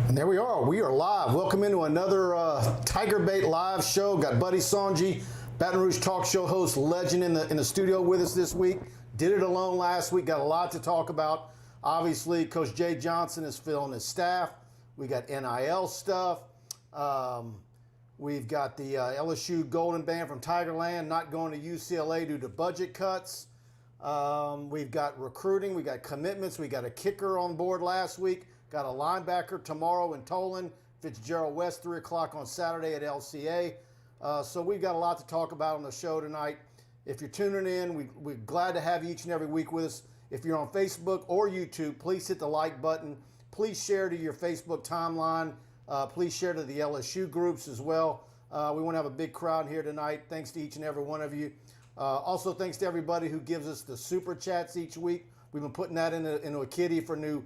And there we are. We are live. Welcome into another TigerBait live show. Got Buddy Sonji, Baton Rouge talk show host, legend in the studio with us this week. Did it alone last week. Got a lot to talk about. Obviously, Coach Jay Johnson is filling his staff. We got NIL stuff. We've got the LSU Golden Band from Tigerland not going to UCLA due to budget cuts. We've got recruiting. We got commitments. We got a kicker on board last week. Got a linebacker tomorrow in Tolan. Fitzgerald West, 3 o'clock on Saturday at LCA. So we've got a lot to talk about on the show tonight. If you're tuning in, we're glad to have you each and every week with us. If you're on Facebook or YouTube, please hit the like button. Please share to your Facebook timeline. Please share to the LSU groups as well. We want to have a big crowd here tonight. Thanks to each and every one of you. Also, thanks to everybody who gives us the super chats each week. We've been putting that into a kitty for new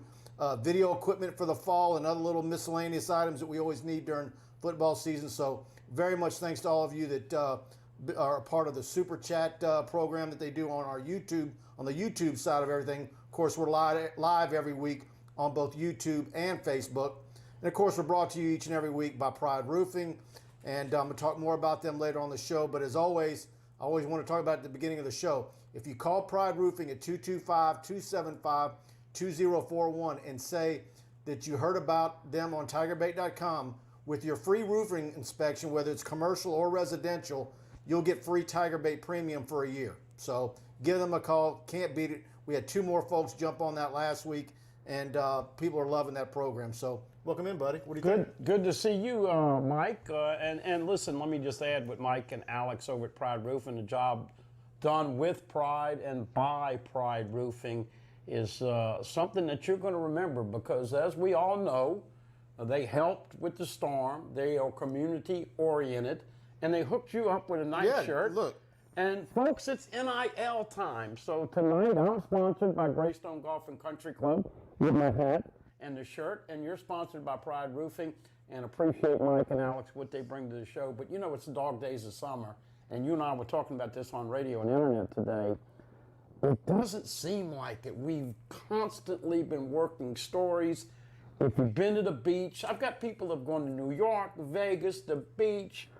video equipment for the fall and other little miscellaneous items that we always need during football season. So very much thanks to all of you that are a part of the super chat program that they do on our YouTube, on the YouTube side of everything. Of course, we're live every week on both YouTube and Facebook. And of course, we're brought to you each and every week by Pride Roofing. And I'm going to talk more about them later on the show. But as always, I always want to talk about it at the beginning of the show. If you call Pride Roofing at 225-275-2041 and say that you heard about them on TigerBait.com, with your free roofing inspection, whether it's commercial or residential, you'll get free TigerBait premium for a year. So give them a call. Can't beat it. We had 2 more folks jump on that last week, and people are loving that program. So welcome in, buddy. What do you think? Good to see you, Mike. And listen, let me just add with Mike and Alex over at Pride Roofing, the job done with Pride and by Pride Roofing is something that you're going to remember because, as we all know, they helped with the storm. They are community-oriented, and they hooked you up with a nice shirt. Look. And, folks, it's NIL time. So tonight I'm sponsored by Greystone Golf and Country Club with my hat and the shirt, and you're sponsored by Pride Roofing, and appreciate Mike and Alex, what they bring to the show. But, you know, it's the dog days of summer, and you and I were talking about this on radio and internet today. It doesn't seem like it. We've constantly been working stories. If you've been to the beach, I've got people that have gone to New York, Vegas, the beach,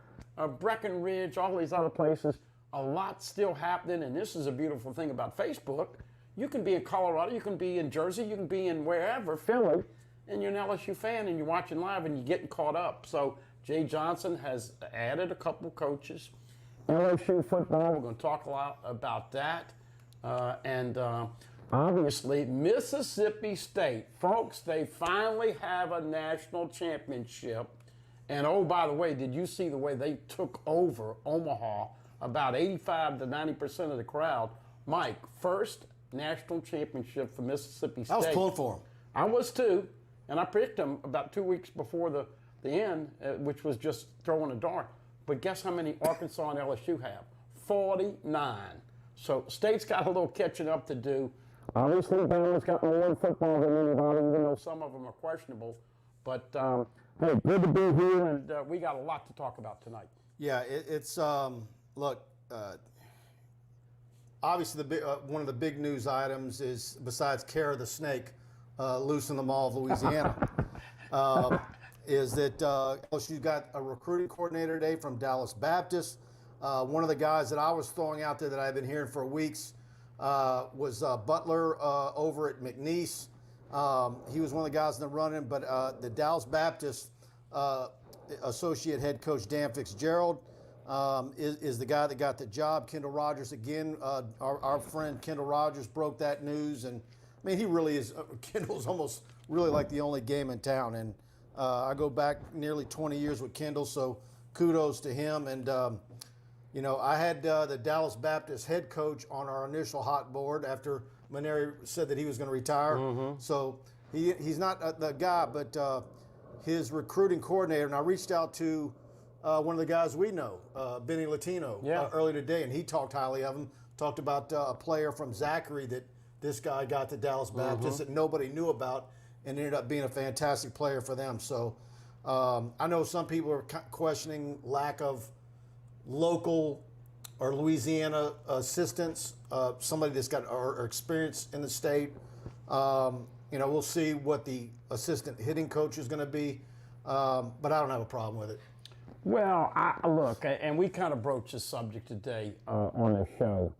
Breckenridge, all these other places. A lot still happening, and this is a beautiful thing about Facebook. You can be in Colorado, you can be in Jersey, you can be in wherever, Philly, and you're an LSU fan, and you're watching live, and you're getting caught up. So Jay Johnson has added a couple coaches. LSU football, we're going to talk a lot about that. Obviously, Mississippi State. Folks, they finally have a national championship. And, oh, by the way, did you see the way they took over Omaha? About 85 to 90% of the crowd. Mike, first national championship for Mississippi State. I was pulling for them. I was too. And I picked them about 2 weeks before the end, which was just throwing a dart. But guess how many Arkansas and LSU have? 49. So State's got a little catching up to do. Obviously, Bama's got more in football than anybody, even though some of them are questionable. But, hey, good to be here, and we got a lot to talk about tonight. Yeah, look, obviously one of the big news items is, besides Kara the Snake loose in the Mall of Louisiana, is that LSU's got a recruiting coordinator today from Dallas Baptist. One of the guys that I was throwing out there that I've been hearing for weeks was Butler over at McNeese. He was one of the guys in the running, but the Dallas Baptist associate head coach Dan Fitzgerald is the guy that got the job. Kendall Rogers, again, our friend Kendall Rogers broke that news. And, I mean, he really is, Kendall's almost really like the only game in town. And I go back nearly 20 years with Kendall, so kudos to him. And, you know, I had the Dallas Baptist head coach on our initial hot board after Maneri said that he was going to retire. Mm-hmm. So he's not the guy, but his recruiting coordinator, and I reached out to one of the guys we know, Benny Latino, earlier today, and he talked highly of him, talked about a player from Zachary that this guy got to Dallas Baptist that nobody knew about and ended up being a fantastic player for them. So I know some people are questioning lack of local or Louisiana assistance, somebody that's got or experience in the state. we'll see what the assistant hitting coach is going to be, but I don't have a problem with it. Well, look, and we kind of broached this subject today on the show.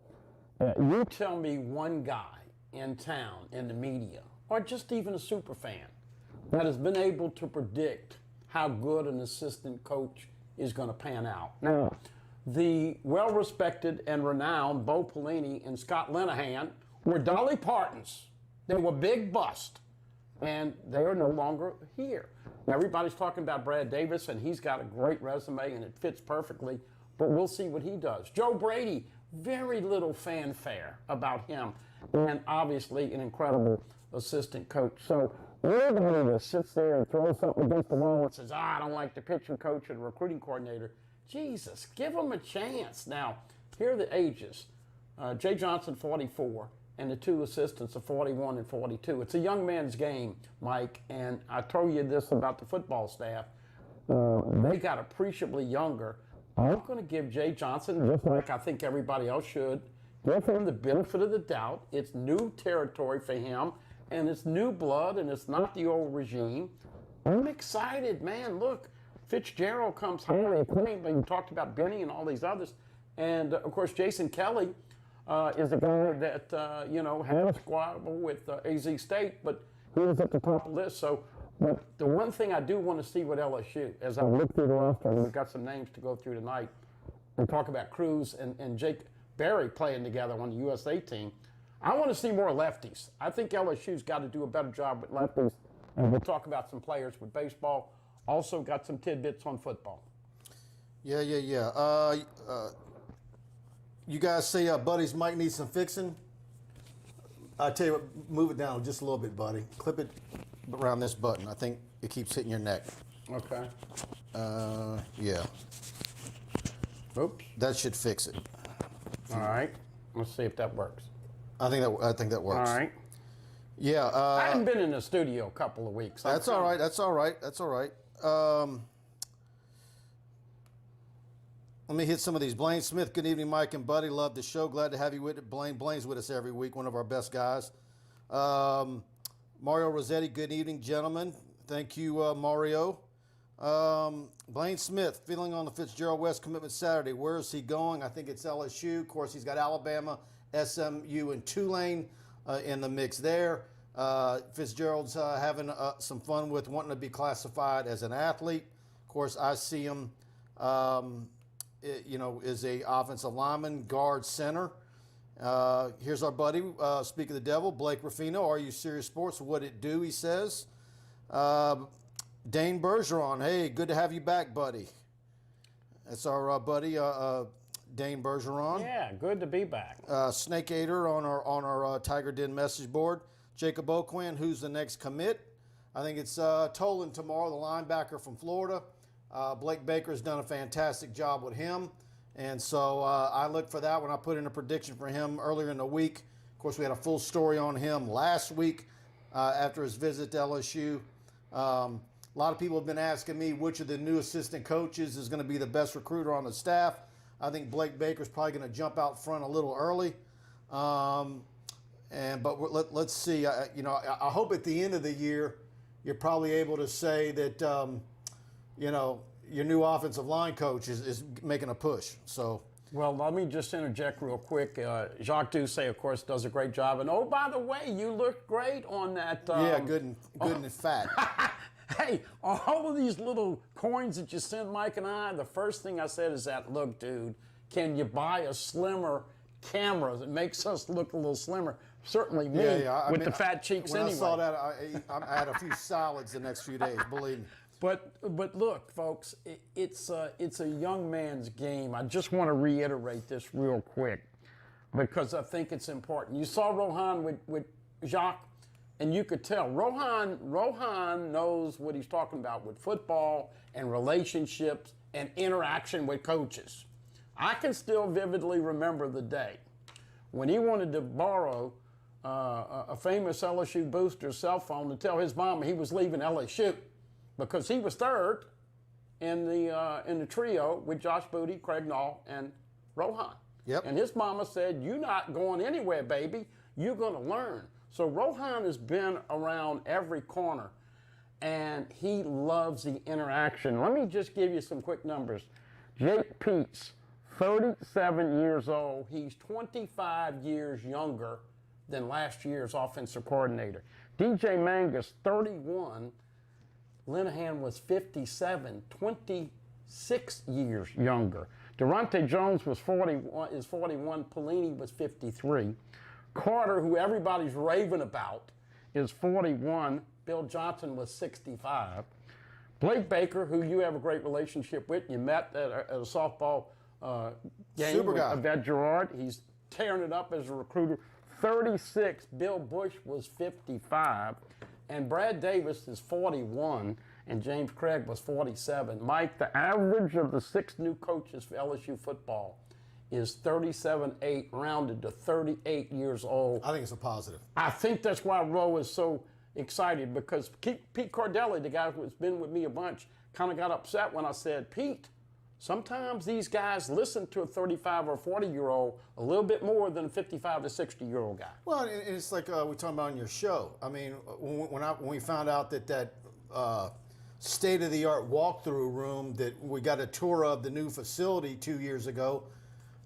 You tell me one guy in town, in the media, or just even a super fan, that has been able to predict how good an assistant coach is going to pan out. Now, the well-respected and renowned Bo Pelini and Scott Linehan were Dolly Partons. They were big bust, and they are no longer here. Now, everybody's talking about Brad Davis, and he's got a great resume, and it fits perfectly, but we'll see what he does. Joe Brady, very little fanfare about him, and obviously an incredible assistant coach. So anybody that sits there and throws something against the wall and says, I don't like the pitching coach or the recruiting coordinator, Jesus, give them a chance. Now, here are the ages. Jay Johnson, 44, and the two assistants are 41 and 42. It's a young man's game, Mike, and I told you this about the football staff. They got appreciably younger. I'm going to give Jay Johnson, just like I think everybody else should, give him the benefit of the doubt. It's new territory for him, and it's new blood, and it's not the old regime. I'm excited, man. Look, Fitzgerald comes highly acclaimed. You talked about Benny and all these others. And, of course, Jason Kelly is a guy that, had a squabble with AZ State, but he was at the top of the list. So, but the one thing I do want to see with LSU, as I look through the roster, and we've got some names to go through tonight, and talk about Cruz and Jake Berry playing together on the USA team, I want to see more lefties. I think LSU's got to do a better job with lefties, and we'll talk about some players with baseball. Also got some tidbits on football. Yeah. You guys say Buddy's mic needs some fixing? I tell you what, move it down just a little bit, Buddy. Clip it around this button. I think it keeps hitting your neck. Okay. Yeah. Oops. That should fix it. All right. Let's see if that works. I think that works. All right. Yeah. I haven't been in the studio a couple of weeks. That's all right. That's all right. Let me hit some of these. Blaine Smith, good evening, Mike and Buddy. Love the show. Glad to have you with it. Blaine's with us every week, one of our best guys. Mario Rossetti, good evening, gentlemen. Thank you, Mario. Blaine Smith, feeling on the Fitzgerald West commitment Saturday. Where is he going? I think it's LSU. Of course, he's got Alabama, SMU, and Tulane in the mix there. Fitzgerald's having some fun with wanting to be classified as an athlete. Of course, I see him, is a offensive lineman, guard, center. Here's our buddy, speak of the devil, Blake Ruffino. Are you serious sports? What it do, he says. Dane Bergeron, hey, good to have you back, buddy. That's our buddy, Dane Bergeron. Yeah, good to be back. Snake Eater on our Tiger Den message board. Jacob O'Quinn, who's the next commit? I think it's Tolan tomorrow, the linebacker from Florida. Blake Baker's done a fantastic job with him. And so I look for that when I put in a prediction for him earlier in the week. Of course, we had a full story on him last week after his visit to LSU. A lot of people have been asking me which of the new assistant coaches is going to be the best recruiter on the staff. I think Blake Baker's probably going to jump out front a little early. But let's see. I hope at the end of the year you're probably able to say that your new offensive line coach is making a push. So. Well, let me just interject real quick. Jacques Doucet, of course, does a great job. And oh, by the way, you look great on that. Yeah, good and fat. Hey, all of these little coins that you sent Mike and I, the first thing I said is that, look, dude, can you buy a slimmer camera that makes us look a little slimmer? Certainly me, with the fat cheeks when anyway. I saw that, I had a few salads the next few days, believe me. But look, folks, it's a young man's game. I just want to reiterate this real quick because I think it's important. You saw Rohan with Jacques, and you could tell Rohan knows what he's talking about with football and relationships and interaction with coaches. I can still vividly remember the day when he wanted to borrow a famous LSU booster's cell phone to tell his mom he was leaving LSU because he was third in the trio with Josh Booty, Craig Nall, and Rohan. Yep. And his mama said, "You're not going anywhere, baby. You're going to learn." So Rohan has been around every corner, and he loves the interaction. Let me just give you some quick numbers. Jake Peets, 37 years old. He's 25 years younger than last year's offensive coordinator. DJ Mangus, 31. Linehan was 57, 26 years younger. Durante Jones was 41, is 41. Pelini was 53. Carter, who everybody's raving about, is 41. Bill Johnson was 65. Blake Baker, who you have a great relationship with, you met at a softball game Super with guy. Yvette Gerard. He's tearing it up as a recruiter. 36. Bill Bush was 55. And Brad Davis is 41. And James Craig was 47. Mike, the average of the 6 new coaches for LSU football is 37.8, rounded to 38 years old. I think it's a positive. I think that's why Roe is so excited, because Pete Cardelli, the guy who's been with me a bunch, kind of got upset when I said, Pete, sometimes these guys listen to a 35 or 40-year-old a little bit more than a 55 to 60-year-old guy. Well, and it's like we talking about on your show. I mean, when we found out that state-of-the-art walkthrough room that we got a tour of the new facility 2 years ago,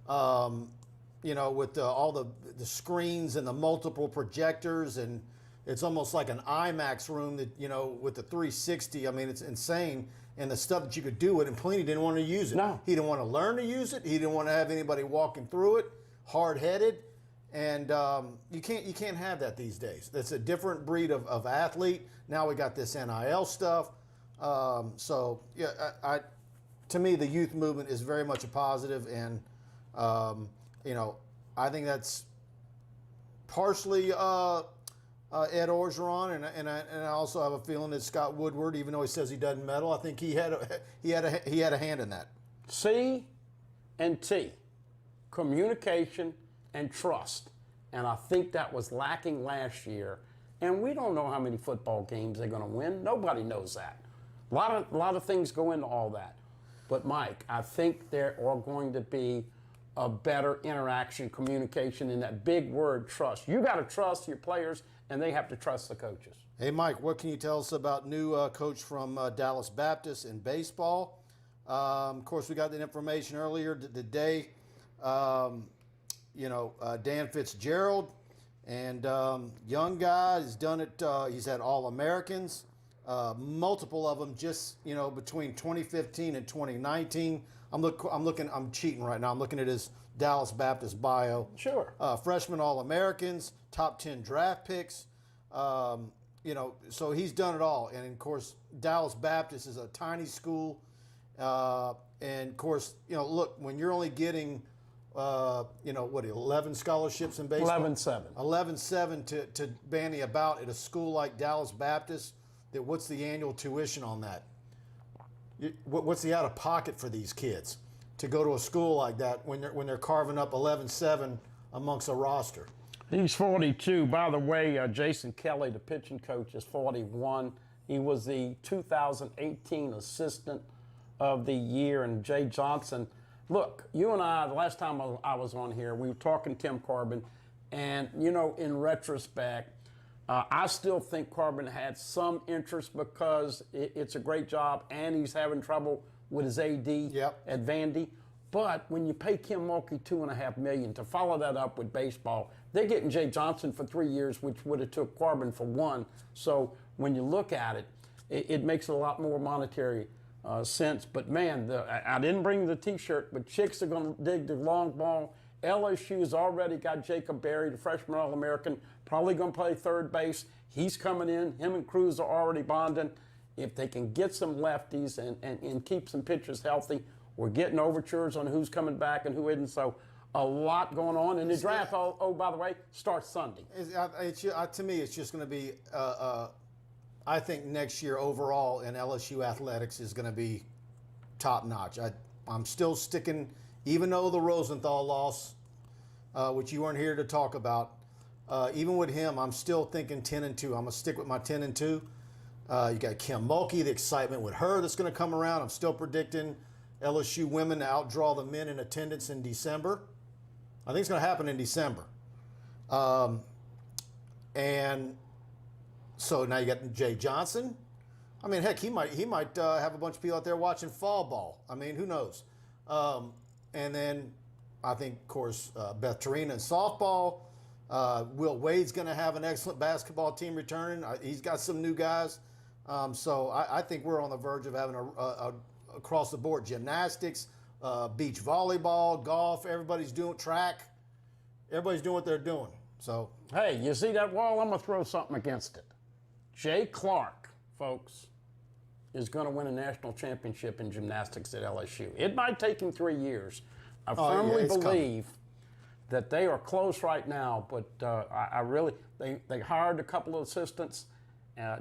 with all the screens and the multiple projectors, and it's almost like an IMAX room that, with the 360. I mean, it's insane. And the stuff that you could do it, and Pelini didn't want to use it. No. He didn't want to learn to use it. He didn't want to have anybody walking through it, hard-headed. And you can't have that these days. That's a different breed of athlete. Now we got this NIL stuff. To me, the youth movement is very much a positive, and I think that's partially Ed Orgeron, and I also have a feeling that Scott Woodward, even though he says he doesn't meddle, I think he had a hand in that. C and T, communication and trust. And I think that was lacking last year. And we don't know how many football games they're going to win. Nobody knows that. A lot of things go into all that. But Mike, I think there are going to be a better interaction, communication, and that big word, trust. You got to trust your players, and they have to trust the coaches. Hey, Mike, what can you tell us about new coach from Dallas Baptist in baseball? Of course, we got that information earlier today. Dan Fitzgerald, and young guy, has done it. He's had All-Americans, multiple of them just, between 2015 and 2019. I'm cheating right now. I'm looking at his Dallas Baptist bio. Sure. Freshman All-Americans, top 10 draft picks. So he's done it all. And of course, Dallas Baptist is a tiny school. And of course, look, when you're only getting, 11 scholarships in baseball? 11-7. 11-7 to bandy about at a school like Dallas Baptist. What's the annual tuition on that? What's the out of pocket for these kids to go to a school like that when they're carving up 11-7 amongst a roster? He's 42. By the way, Jason Kelly, the pitching coach, is 41. He was the 2018 Assistant of the Year. And Jay Johnson, look, you and I, the last time I was on here, we were talking Tim Corbin. And, in retrospect, I still think Corbin had some interest because it's a great job, and he's having trouble with his AD at Vandy. But when you pay Kim Mulkey $2.5 million to follow that up with baseball, they're getting Jay Johnson for 3 years, which would have took Corbin for 1. So when you look at it, it makes a lot more monetary sense. But man, I didn't bring the T-shirt, but chicks are going to dig the long ball. LSU's already got Jacob Berry, the freshman All-American, probably going to play third base. He's coming in. Him and Cruz are already bonding. If they can get some lefties and keep some pitchers healthy, we're getting overtures on who's coming back and who isn't. So a lot going on. And the draft, by the way, starts Sunday. To me, it's just going to be, I think next year overall in LSU athletics is going to be top-notch. I'm still sticking, even though the Rosenthal loss, which you weren't here to talk about, even with him, I'm still thinking 10-2. I'm going to stick with my 10-2. You got Kim Mulkey, the excitement with her that's going to come around. I'm still predicting LSU women to outdraw the men in attendance in December. I think it's going to happen in December. And so now you got Jay Johnson. I mean, heck, he might have a bunch of people out there watching fall ball. I mean, who knows? And then I think, of course, Beth Tarina in softball. Will Wade's going to have an excellent basketball team returning. He's got some new guys. So I think we're on the verge of having a across the board gymnastics, beach volleyball, golf. Everybody's doing track. Everybody's doing what they're doing. So hey, you see that wall? I'm going to throw something against it. Jay Clark, folks, is going to win a national championship in gymnastics at LSU. It might take him 3 years. I firmly believe that they are close right now, but I really, they hired a couple of assistants,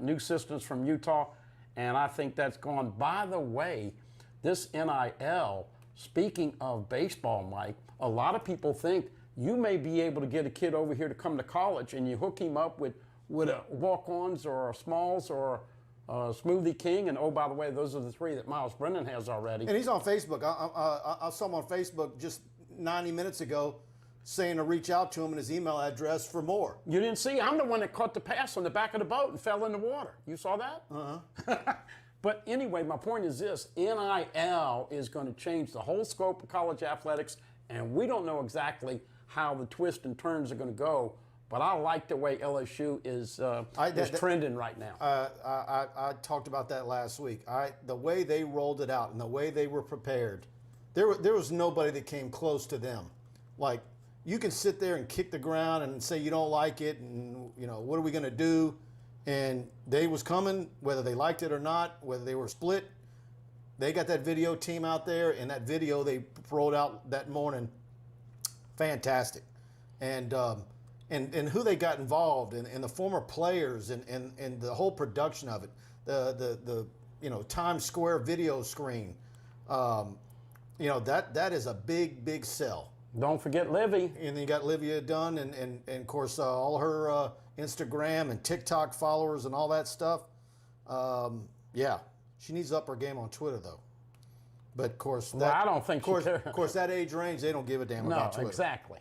new assistants from Utah, and I think that's gone. By the way, this NIL, speaking of baseball, Mike, a lot of people think you may be able to get a kid over here to come to college and you hook him up with a walk-ons or a Smalls or Smoothie King, and oh, by the way, those are the 3 that Miles Brennan has already. And he's on Facebook. I saw him on Facebook just 90 minutes ago saying to reach out to him and his email address for more. You didn't see? I'm the one that caught the pass on the back of the boat and fell in the water. You saw that? Uh-huh. But anyway, my point is this. NIL is going to change the whole scope of college athletics, and we don't know exactly how the twists and turns are going to go. But I like the way LSU is trending right now. I talked about that last week. The way they rolled it out and the way they were prepared, there was nobody that came close to them. Like, you can sit there and kick the ground and say you don't like it and, you know, what are we going to do? And they was coming, whether they liked it or not, whether they were split. They got that video team out there, and that video they rolled out that morning, fantastic. And who they got involved and the former players and the whole production of it, the Times Square video screen, that is a big sell. Don't forget Livy. And then you got Livia Dunn and of course all her Instagram and TikTok followers and all that stuff. Yeah, she needs to up her game on Twitter though. But of course, I don't think of course that age range, they don't give a damn about Twitter. No, exactly.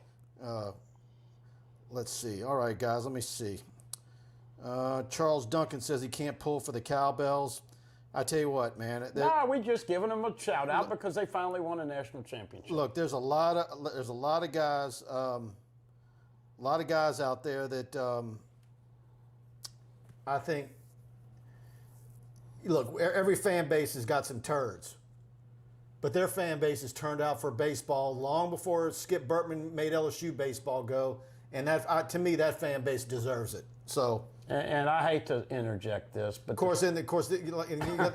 Let's see. All right, guys, let me see. Charles Duncan says he can't pull for the Cowbells. I tell you what, man. No, we just giving them a shout out because they finally won a national championship. Look, there's a lot of guys, out there that I think. Look, every fan base has got some turds, but their fan base has turned out for baseball long before Skip Bertman made LSU baseball go. And that, to me, that fan base deserves it. So, and I hate to interject this, but of course, you got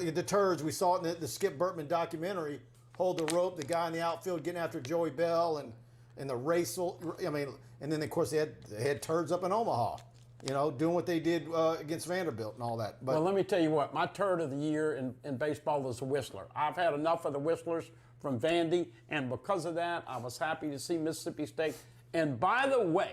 the turds. We saw it in the Skip Bertman documentary. Hold the rope, the guy in the outfield getting after Joey Bell, and the race. I mean, and then of course they had turds up in Omaha, doing what they did against Vanderbilt and all that. But well, let me tell you what, my turd of the year in baseball is a Whistler. I've had enough of the Whistlers from Vandy, and because of that, I was happy to see Mississippi State. And by the way,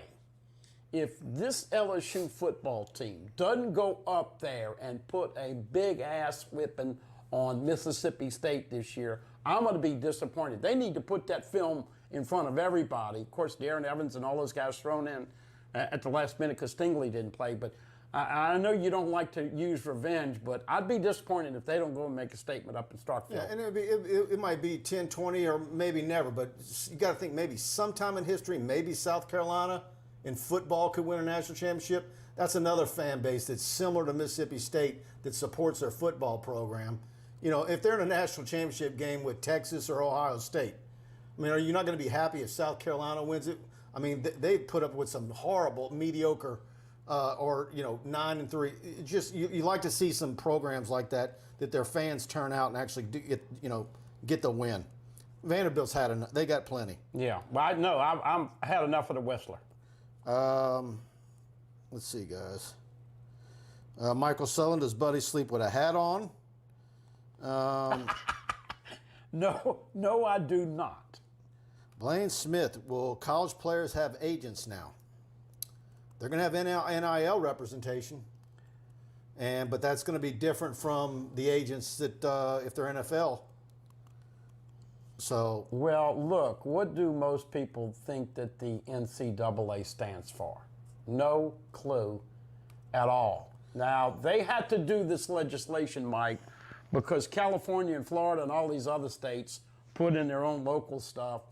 if this LSU football team doesn't go up there and put a big ass whipping on Mississippi State this year, I'm going to be disappointed. They need to put that film in front of everybody. Of course, Darren Evans and all those guys thrown in at the last minute because Stingley didn't play. But I know you don't like to use revenge, but I'd be disappointed if they don't go and make a statement up in Starkville. Yeah, and it might be 10, 20, or maybe never. But you got to think maybe sometime in history, maybe South Carolina in football could win a national championship. That's another fan base that's similar to Mississippi State that supports their football program. If they're in a national championship game with Texas or Ohio State, I mean, are you not going to be happy if South Carolina wins it? I mean, they put up with some horrible, mediocre, 9-3. You like to see some programs like that their fans turn out and actually get the win. Vanderbilt's had enough. They got plenty. Yeah, well, I had enough of the Whistler. Let's see, guys. Michael Sullivan, does Buddy sleep with a hat on? No, I do not. Blaine Smith, will college players have agents now? They're going to have NIL representation, but that's going to be different from the agents that if they're NFL. So, well, look, what do most people think that the NCAA stands for? No clue. at all. Now, they had to do this legislation, Mike, because California and Florida and all these other states put in their own local stuff.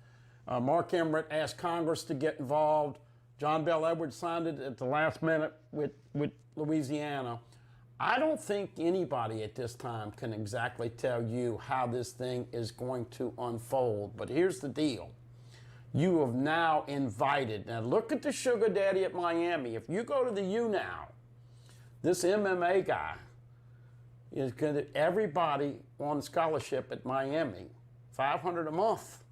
Mark Emmert asked Congress to get involved. John Bel Edwards signed it at the last minute with Louisiana. I don't think anybody at this time can exactly tell you how this thing is going to unfold. But here's the deal. You have now invited. Now look at the sugar daddy at Miami. If you go to the U now, this MMA guy is going to everybody on scholarship at Miami, $500 a month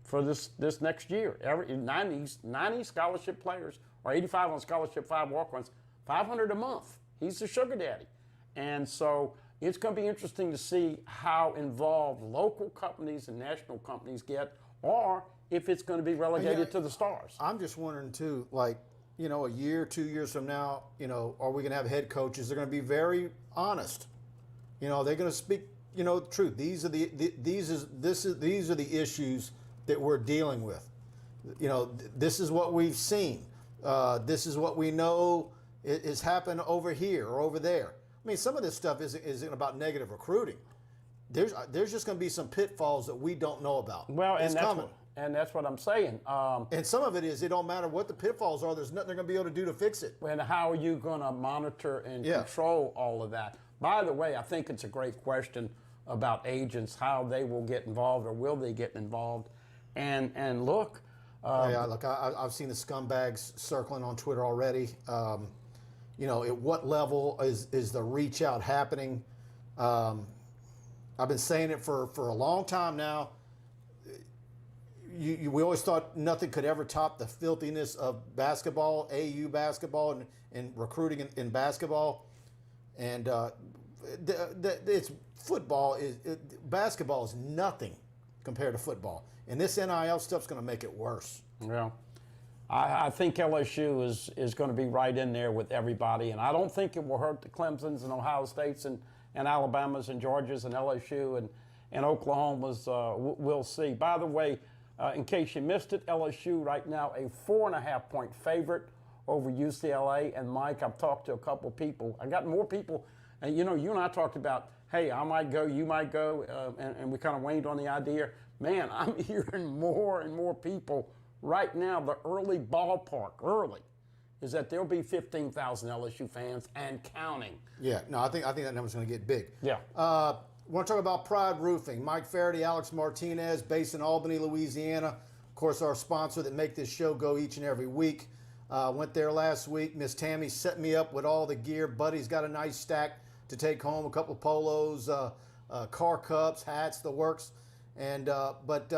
for this next year. 90 scholarship players, or 85 on scholarship, 5 walk-ons, $500 a month. He's the sugar daddy. And so it's going to be interesting to see how involved local companies and national companies get, or if it's going to be relegated to the stars. I'm just wondering too, like, you know, a year, 2 years from now, you know, are we going to have head coaches? They're going to be very honest. You know, they're going to speak, you know, the truth. These are the issues that we're dealing with. You know, this is what we've seen. This is what we know is happened over here or over there. I mean, some of this stuff isn't about negative recruiting. There's just going to be some pitfalls that we don't know about. Well, and that's what I'm saying. And some of it is it don't matter what the pitfalls are. There's nothing they're going to be able to do to fix it. And how are you going to monitor and control all of that? By the way, I think it's a great question about agents, how they will get involved or will they get involved. And look. I've seen the scumbags circling on Twitter already. You know, at what level is the reach out happening? I've been saying it for a long time now. We always thought nothing could ever top the filthiness of basketball, AU basketball, and recruiting in basketball. And it's football. Basketball is nothing compared to football. And this NIL stuff's going to make it worse. Well, I think LSU is going to be right in there with everybody, and I don't think it will hurt the Clemsons and Ohio States and Alabamas and Georgias and LSU and Oklahomas. We'll see. By the way, in case you missed it, LSU right now a 4.5-point favorite over UCLA. And Mike, I've talked to a couple people. I got more people, and you know, you and I talked about, hey, I might go, you might go, and we kind of waned on the idea. Man, I'm hearing more and more people right now. The early ballpark, is that there'll be 15,000 LSU fans and counting. Yeah, no, I think that number's going to get big. Yeah. Want to talk about Pride Roofing. Mike Faraday, Alex Martinez, based in Albany, Louisiana. Of course, our sponsor that make this show go each and every week. Went there last week. Miss Tammy set me up with all the gear. Buddy's got a nice stack to take home, a couple of polos, car cups, hats, the works. And but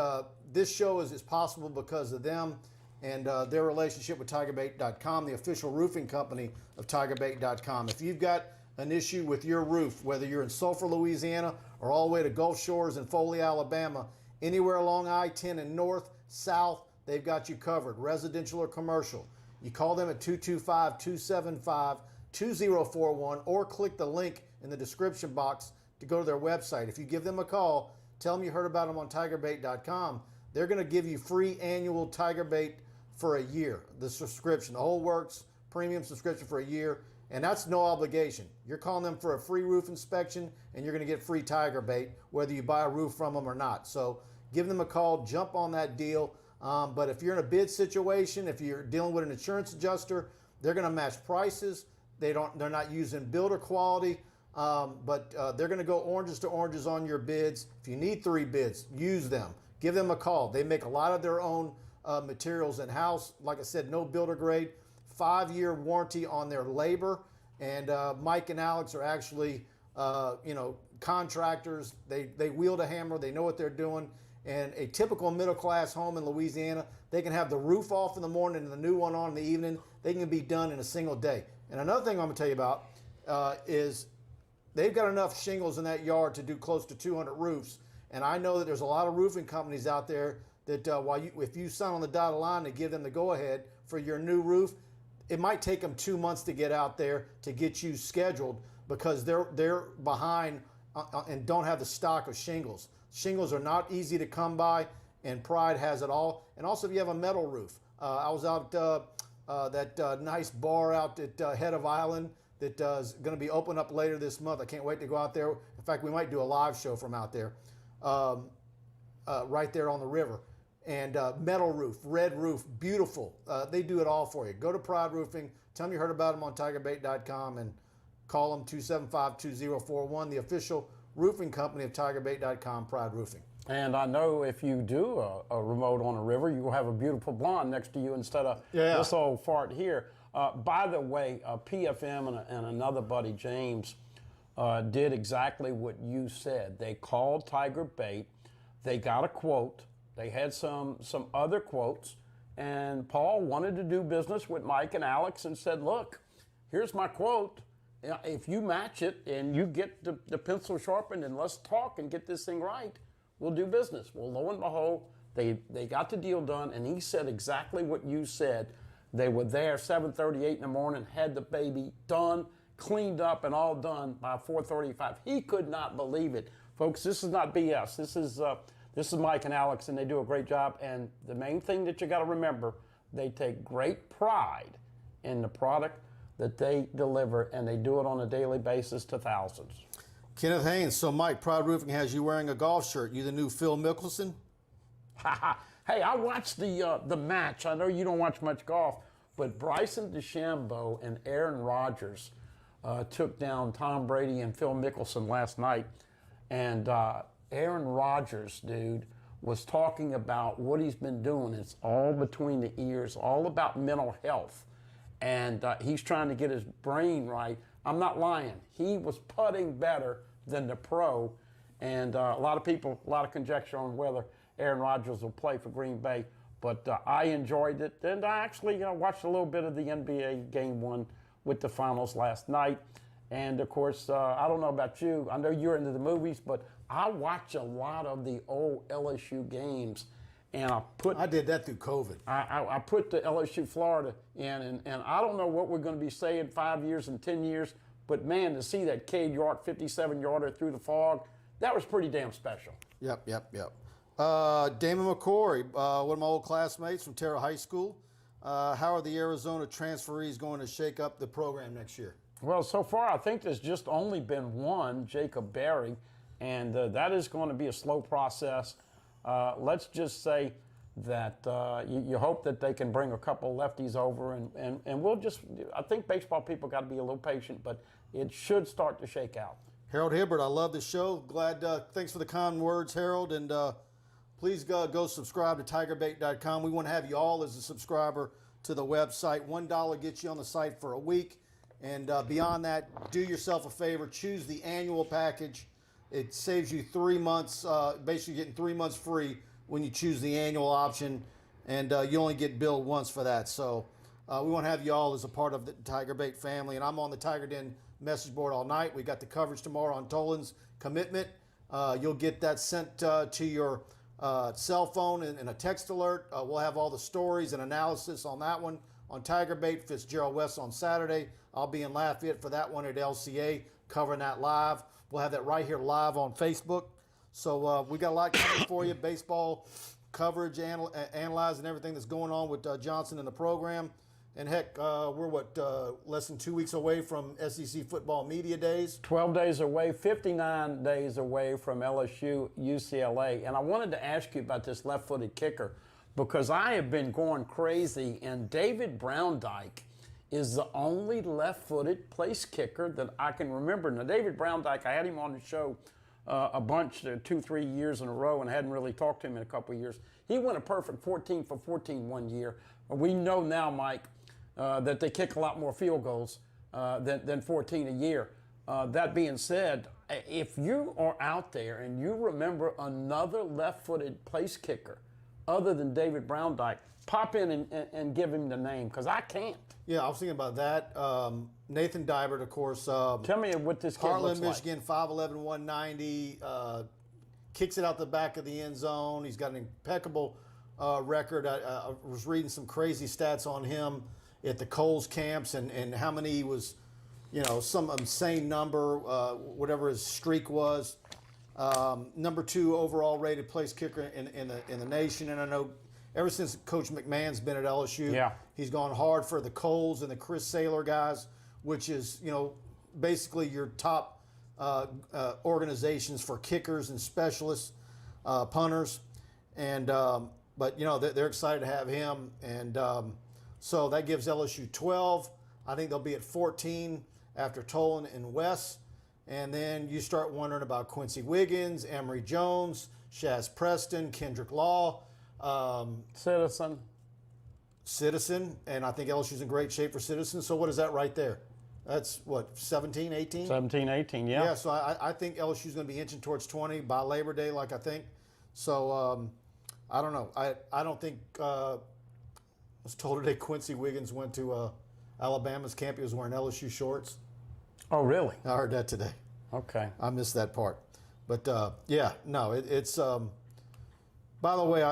this show is possible because of them and their relationship with TigerBait.com, the official roofing company of TigerBait.com. If you've got an issue with your roof, whether you're in Sulphur, Louisiana, or all the way to Gulf Shores and Foley, Alabama, anywhere along I-10 and north, south, they've got you covered, residential or commercial. You call them at 225-275-2041 or click the link in the description box to go to their website. If you give them a call, tell them you heard about them on TigerBait.com, they're going to give you free annual TigerBait for a year, the subscription, the whole works, premium subscription for a year, and that's no obligation. You're calling them for a free roof inspection, and you're going to get free TigerBait, whether you buy a roof from them or not. So give them a call, jump on that deal. But if you're in a bid situation, if you're dealing with an insurance adjuster, they're going to match prices. They're not using builder quality, but they're going to go oranges to oranges on your bids. If you need 3 bids, use them. Give them a call. They make a lot of their own materials in-house. Like I said, no builder grade. 5-year warranty on their labor, and Mike and Alex are actually, contractors. They wield a hammer. They know what they're doing. And a typical middle-class home in Louisiana, they can have the roof off in the morning and the new one on in the evening. They can be done in a single day. And another thing I'm going to tell you about is they've got enough shingles in that yard to do close to 200 roofs. And I know that there's a lot of roofing companies out there that if you sign on the dotted line to give them the go-ahead for your new roof, it might take them 2 months to get out there to get you scheduled because they're behind and don't have the stock of shingles. Shingles are not easy to come by, and Pride has it all. And also, if you have a metal roof, I was out that nice bar out at Head of Island that is going to be open up later this month. I can't wait to go out there. In fact, we might do a live show from out there, right there on the river. And metal roof, red roof, beautiful. They do it all for you. Go to Pride Roofing. Tell them you heard about them on TigerBait.com and call them 275-2041, the official roofing company of TigerBait.com, Pride Roofing. And I know if you do a remote on a river, you will have a beautiful blonde next to you instead of this old fart here. By the way, PFM and another buddy, James, did exactly what you said. They called TigerBait. They got a quote. They had some other quotes. And Paul wanted to do business with Mike and Alex and said, look, here's my quote. If you match it and you get the pencil sharpened and let's talk and get this thing right, we'll do business. Well, lo and behold, they got the deal done, and he said exactly what you said. They were there 7:38 in the morning, had the baby done, cleaned up, and all done by 4:35. He could not believe it. Folks, this is not BS. This is Mike and Alex, and they do a great job. And the main thing that you got to remember, they take great pride in the product that they deliver, and they do it on a daily basis to thousands. Kenneth Haynes, so Mike, Pride Roofing has you wearing a golf shirt. You the new Phil Mickelson? Hey, I watched the match. I know you don't watch much golf, but Bryson DeChambeau and Aaron Rodgers took down Tom Brady and Phil Mickelson last night. And Aaron Rodgers, dude, was talking about what he's been doing. It's all between the ears, all about mental health. And he's trying to get his brain right. I'm not lying. He was putting better than the pro. And a lot of people, a lot of conjecture on whether Aaron Rodgers will play for Green Bay. But I enjoyed it. And I actually watched a little bit of the NBA Game 1 with the finals last night. And, of course, I don't know about you. I know you're into the movies, but I watch a lot of the old LSU games. And I did that through COVID. I put the LSU Florida in, and I don't know what we're going to be saying 5 years and 10 years, but man, to see that Cade York 57-yarder through the fog, that was pretty damn special. Yep. Damon McCory, one of my old classmates from Terra High School. How are the Arizona transferees going to shake up the program next year? Well, so far I think there's just only been one, Jacob Berry, and that is going to be a slow process. Let's just say that you hope that they can bring a couple lefties over, and we'll just, I think baseball people got to be a little patient, but it should start to shake out. Harold Hibbert, I love the show. Glad, thanks for the kind words, Harold, and please go subscribe to TigerBait.com. We want to have you all as a subscriber to the website. $1 gets you on the site for a week, and beyond that, do yourself a favor, choose the annual package. It saves you 3 months, basically getting 3 months free when you choose the annual option, and you only get billed once for that. So we want to have you all as a part of the TigerBait family, and I'm on the Tiger Den message board all night. We got the coverage tomorrow on Tolan's commitment. You'll get that sent to your cell phone in a text alert. We'll have all the stories and analysis on that one on TigerBait. Fitzgerald West on Saturday. I'll be in Lafayette for that one at LCA, covering that live. We'll have that right here live on Facebook. So we got a lot coming for you. Baseball coverage, analyzing everything that's going on with Johnson in the program. And heck, we're less than 2 weeks away from SEC football media days. 12 days away, 59 days away from LSU, UCLA. And I wanted to ask you about this left-footed kicker because I have been going crazy, and David Browndyke is the only left-footed place kicker that I can remember. Now, David Browndyke, I had him on the show a bunch, 2-3 years in a row, and hadn't really talked to him in a couple of years. He went a perfect 14 for 14 one year. We know now, Mike, that they kick a lot more field goals than 14 a year. That being said, if you are out there and you remember another left-footed place kicker other than David Browndyke, pop in and give him the name, because I can't. Yeah, I was thinking about that. Nathan Deibert, of course. Tell me what this kid looks Heartland, Michigan, 5'11", 190. Kicks it out the back of the end zone. He's got an impeccable record. I was reading some crazy stats on him at the Coles camps and how many he was, some insane number, whatever his streak was. Number 2 overall rated place kicker in the nation. And I know ever since Coach McMahon's been at LSU. Yeah. He's gone hard for the Coles and the Chris Saylor guys, which is, basically your top organizations for kickers and specialists, punters. And, but, they're excited to have him. And so that gives LSU 12. I think they'll be at 14 after Tolan and Wes. And then you start wondering about Quincy Wiggins, Emory Jones, Shaz Preston, Kendrick Law. Citizen. And I think LSU's in great shape for Citizen. So what is that right there? That's what, 17, 18? 17, 18, yeah. Yeah, so I think LSU's going to be inching towards 20 by Labor Day, like I think. So I don't know. I don't think I was told today Quincy Wiggins went to Alabama's camp. He was wearing LSU shorts. Oh, really? I heard that today. Okay. I missed that part. But yeah, no, it's. By the way,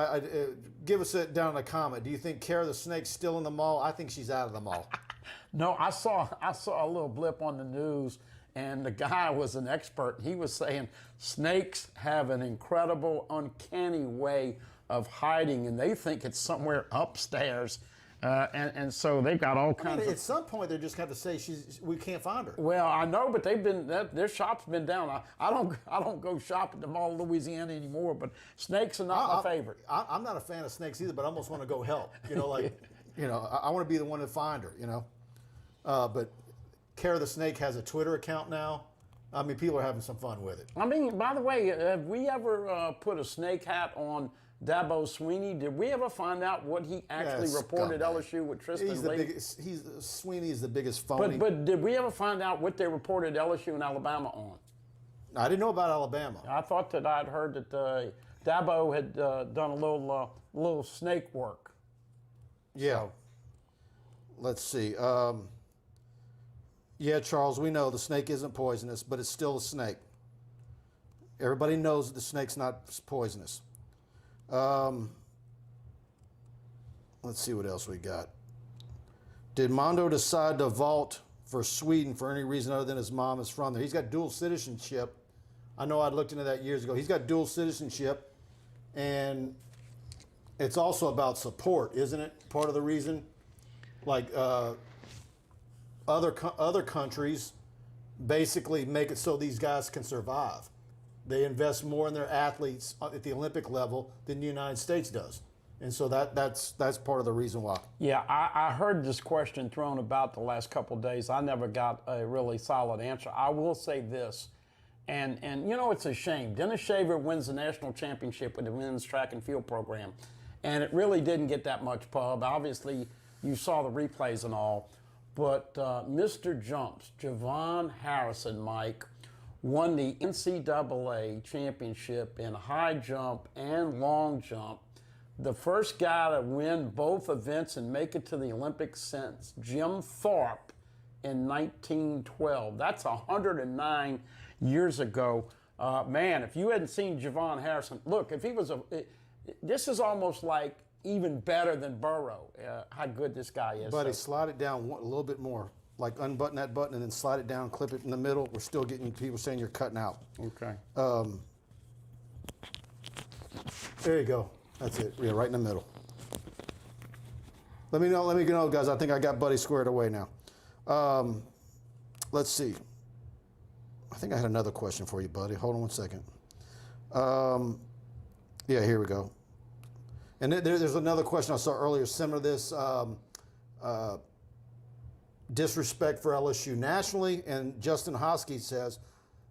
give us it down in a comment. Do you think Kara the Snake's still in the mall? I think she's out of the mall. No, I saw a little blip on the news, and the guy was an expert. He was saying snakes have an incredible, uncanny way of hiding, and they think it's somewhere upstairs. And so they've got all kinds of. At some point, they're just going to say we can't find her. Well, I know, but their shop's been down. I don't go shop at the Mall of Louisiana anymore. But snakes are not my favorite. I'm not a fan of snakes either, but I almost want to go help. I want to be the one to find her. But Kara the Snake has a Twitter account now. I mean, people are having some fun with it. I mean, by the way, have we ever put a snake hat on Dabo Sweeney? Did we ever find out what he actually reported LSU with Tristan Lee? Sweeney is the biggest phony. But did we ever find out what they reported LSU and Alabama on? I didn't know about Alabama. I thought that I'd heard that Dabo had done a little snake work. Yeah. So. Let's see. Yeah, Charles, we know the snake isn't poisonous, but it's still a snake. Everybody knows that the snake's not poisonous. Let's see what else we got. Did Mondo decide to vault for Sweden for any reason other than his mom is from there? He's got dual citizenship. I know I looked into that years ago. He's got dual citizenship, and it's also about support, isn't it? Part of the reason, like other countries basically make it so these guys can survive. They invest more in their athletes at the Olympic level than the United States does. And so that's part of the reason why. Yeah, I heard this question thrown about the last couple of days. I never got a really solid answer. I will say this, and it's a shame. Dennis Shaver wins the national championship with the men's track and field program, and it really didn't get that much pub. Obviously, you saw the replays and all, but Mr. Jumps, Javon Harrison, Mike, won the NCAA championship in high jump and long jump. The first guy to win both events and make it to the Olympics since Jim Thorpe in 1912. That's 109 years ago. Man, if you hadn't seen Javon Harrison, look, if he was this is almost like even better than Burrow, how good this guy is. Buddy, slide it down a little bit more. Like unbutton that button and then slide it down, clip it in the middle. We're still getting people saying you're cutting out. Okay. There you go. That's it. Yeah, right in the middle. Let me know, guys. I think I got Buddy squared away now. Let's see. I think I had another question for you, Buddy. Hold on one second. Yeah, here we go. And there's another question I saw earlier, similar to this. Disrespect for LSU nationally, and Justin Hosky says,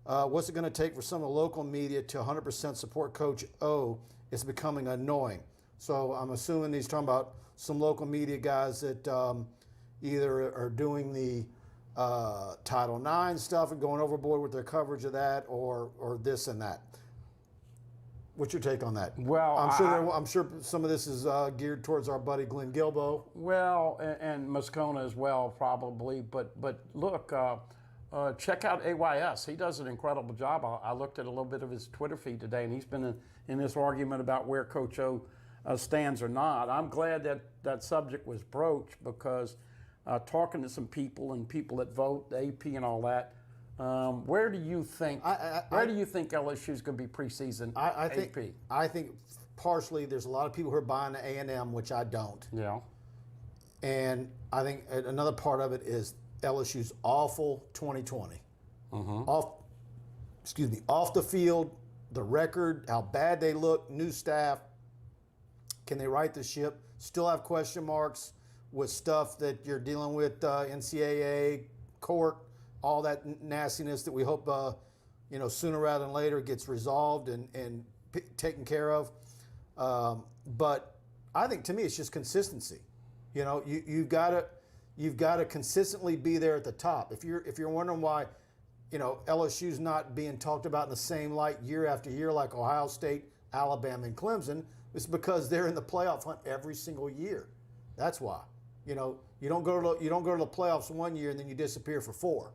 what's it going to take for some of the local media to 100% support Coach O? It's becoming annoying. So I'm assuming he's talking about some local media guys that either are doing the Title IX stuff and going overboard with their coverage of that, or this and that. What's your take on that? Well, I'm sure some of this is geared towards our buddy Glenn Gilbo. Well, and Moscona as well, probably. But look, check out AYS. He does an incredible job. I looked at a little bit of his Twitter feed today, and he's been in this argument about where Coach O stands or not. I'm glad that subject was broached, because talking to some people and people that vote, the AP and all that, where do you think LSU is going to be preseason? I think partially there's a lot of people who are buying the A&M, which I don't. Yeah. And I think another part of it is LSU's awful 2020. Off the field, the record, how bad they look, new staff. Can they right the ship? Still have question marks with stuff that you're dealing with, NCAA, court, all that nastiness that we hope, sooner rather than later gets resolved and taken care of. But I think to me it's just consistency. You've got to consistently be there at the top. If you're wondering why, LSU's not being talked about in the same light year after year like Ohio State, Alabama, and Clemson, it's because they're in the playoff hunt every single year. That's why. You don't go to the playoffs one year and then you disappear for 4.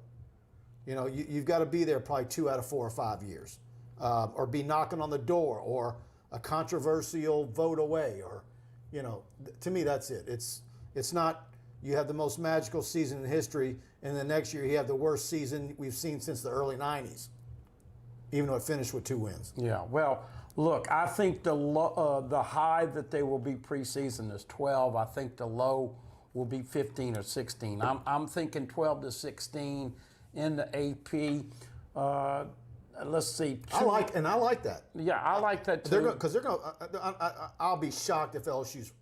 You've got to be there probably 2 out of 4 or 5 years, or be knocking on the door, or a controversial vote away, or to me that's it. It's not you have the most magical season in history, and the next year you have the worst season we've seen since the early '90s, even though it finished with 2 wins. Yeah. Well, look, I think the high that they will be preseason is 12. I think the low will be 15 or 16. I'm thinking 12 to 16 in the AP. Let's see. I like that. Yeah, I like that too. Because they're going. I'll be shocked if LSU's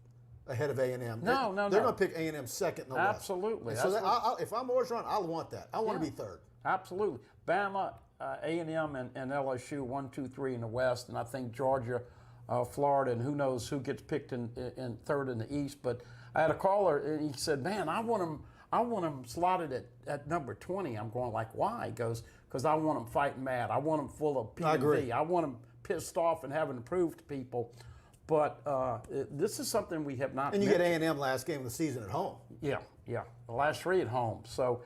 ahead of A&M. No. They're going to pick A&M second in the West. Absolutely. So if I'm Orgeron, I want that. I want to be third. Absolutely. Bama, A&M, and LSU 1, 2, 3 in the West, and I think Georgia, Florida, and who knows who gets picked in third in the East. But I had a caller, and he said, "Man, I want them slotted at number 20." I'm going like, "Why?" He goes, "Because I want them fighting mad. I want them full of P&V. I agree. I want them pissed off and having to prove to people." But this is something we have not. And you get A&M last game of the season at home. Yeah. The last 3 at home. So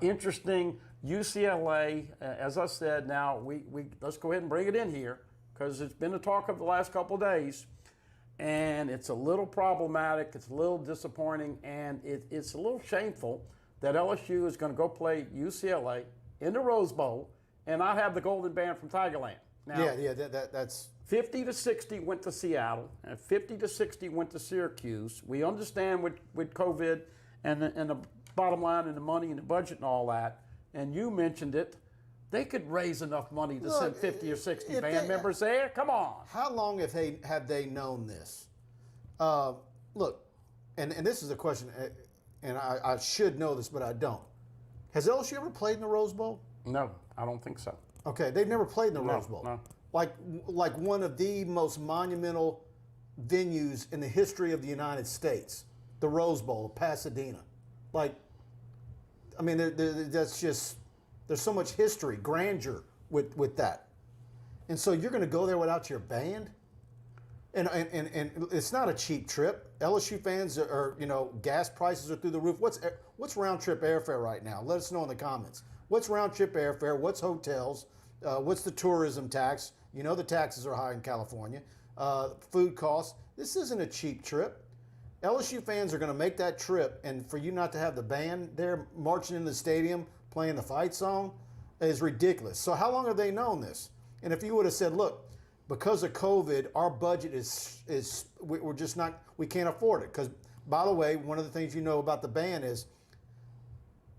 interesting. UCLA, as I said, now we let's go ahead and bring it in here because it's been the talk of the last couple of days. And it's a little problematic, it's a little disappointing, and it's a little shameful that LSU is going to go play UCLA in the Rose Bowl and not have the Golden Band from Tigerland. Now, that's 50 to 60 went to Seattle, and 50 to 60 went to Syracuse. We understand with COVID and the bottom line and the money and the budget and all that, and you mentioned it, they could raise enough money to send 50 or 60 band members there. Come on. How long have they known this? Look, and this is a question, and I should know this, but I don't. Has LSU ever played in the Rose Bowl? No, I don't think so. Okay, they've never played in the Rose Bowl. No. Like one of the most monumental venues in the history of the United States, the Rose Bowl, Pasadena. That's just, there's so much history, grandeur with that. And so you're going to go there without your band? And it's not a cheap trip. LSU fans are gas prices are through the roof. What's round trip airfare right now? Let us know in the comments. What's round trip airfare? What's hotels? What's the tourism tax? The taxes are high in California. Food costs. This isn't a cheap trip. LSU fans are going to make that trip, and for you not to have the band there marching in the stadium playing the fight song is ridiculous. So how long have they known this? And if you would have said, look, because of COVID, our budget is we're just not, we can't afford it. Because, by the way, one of the things about the band is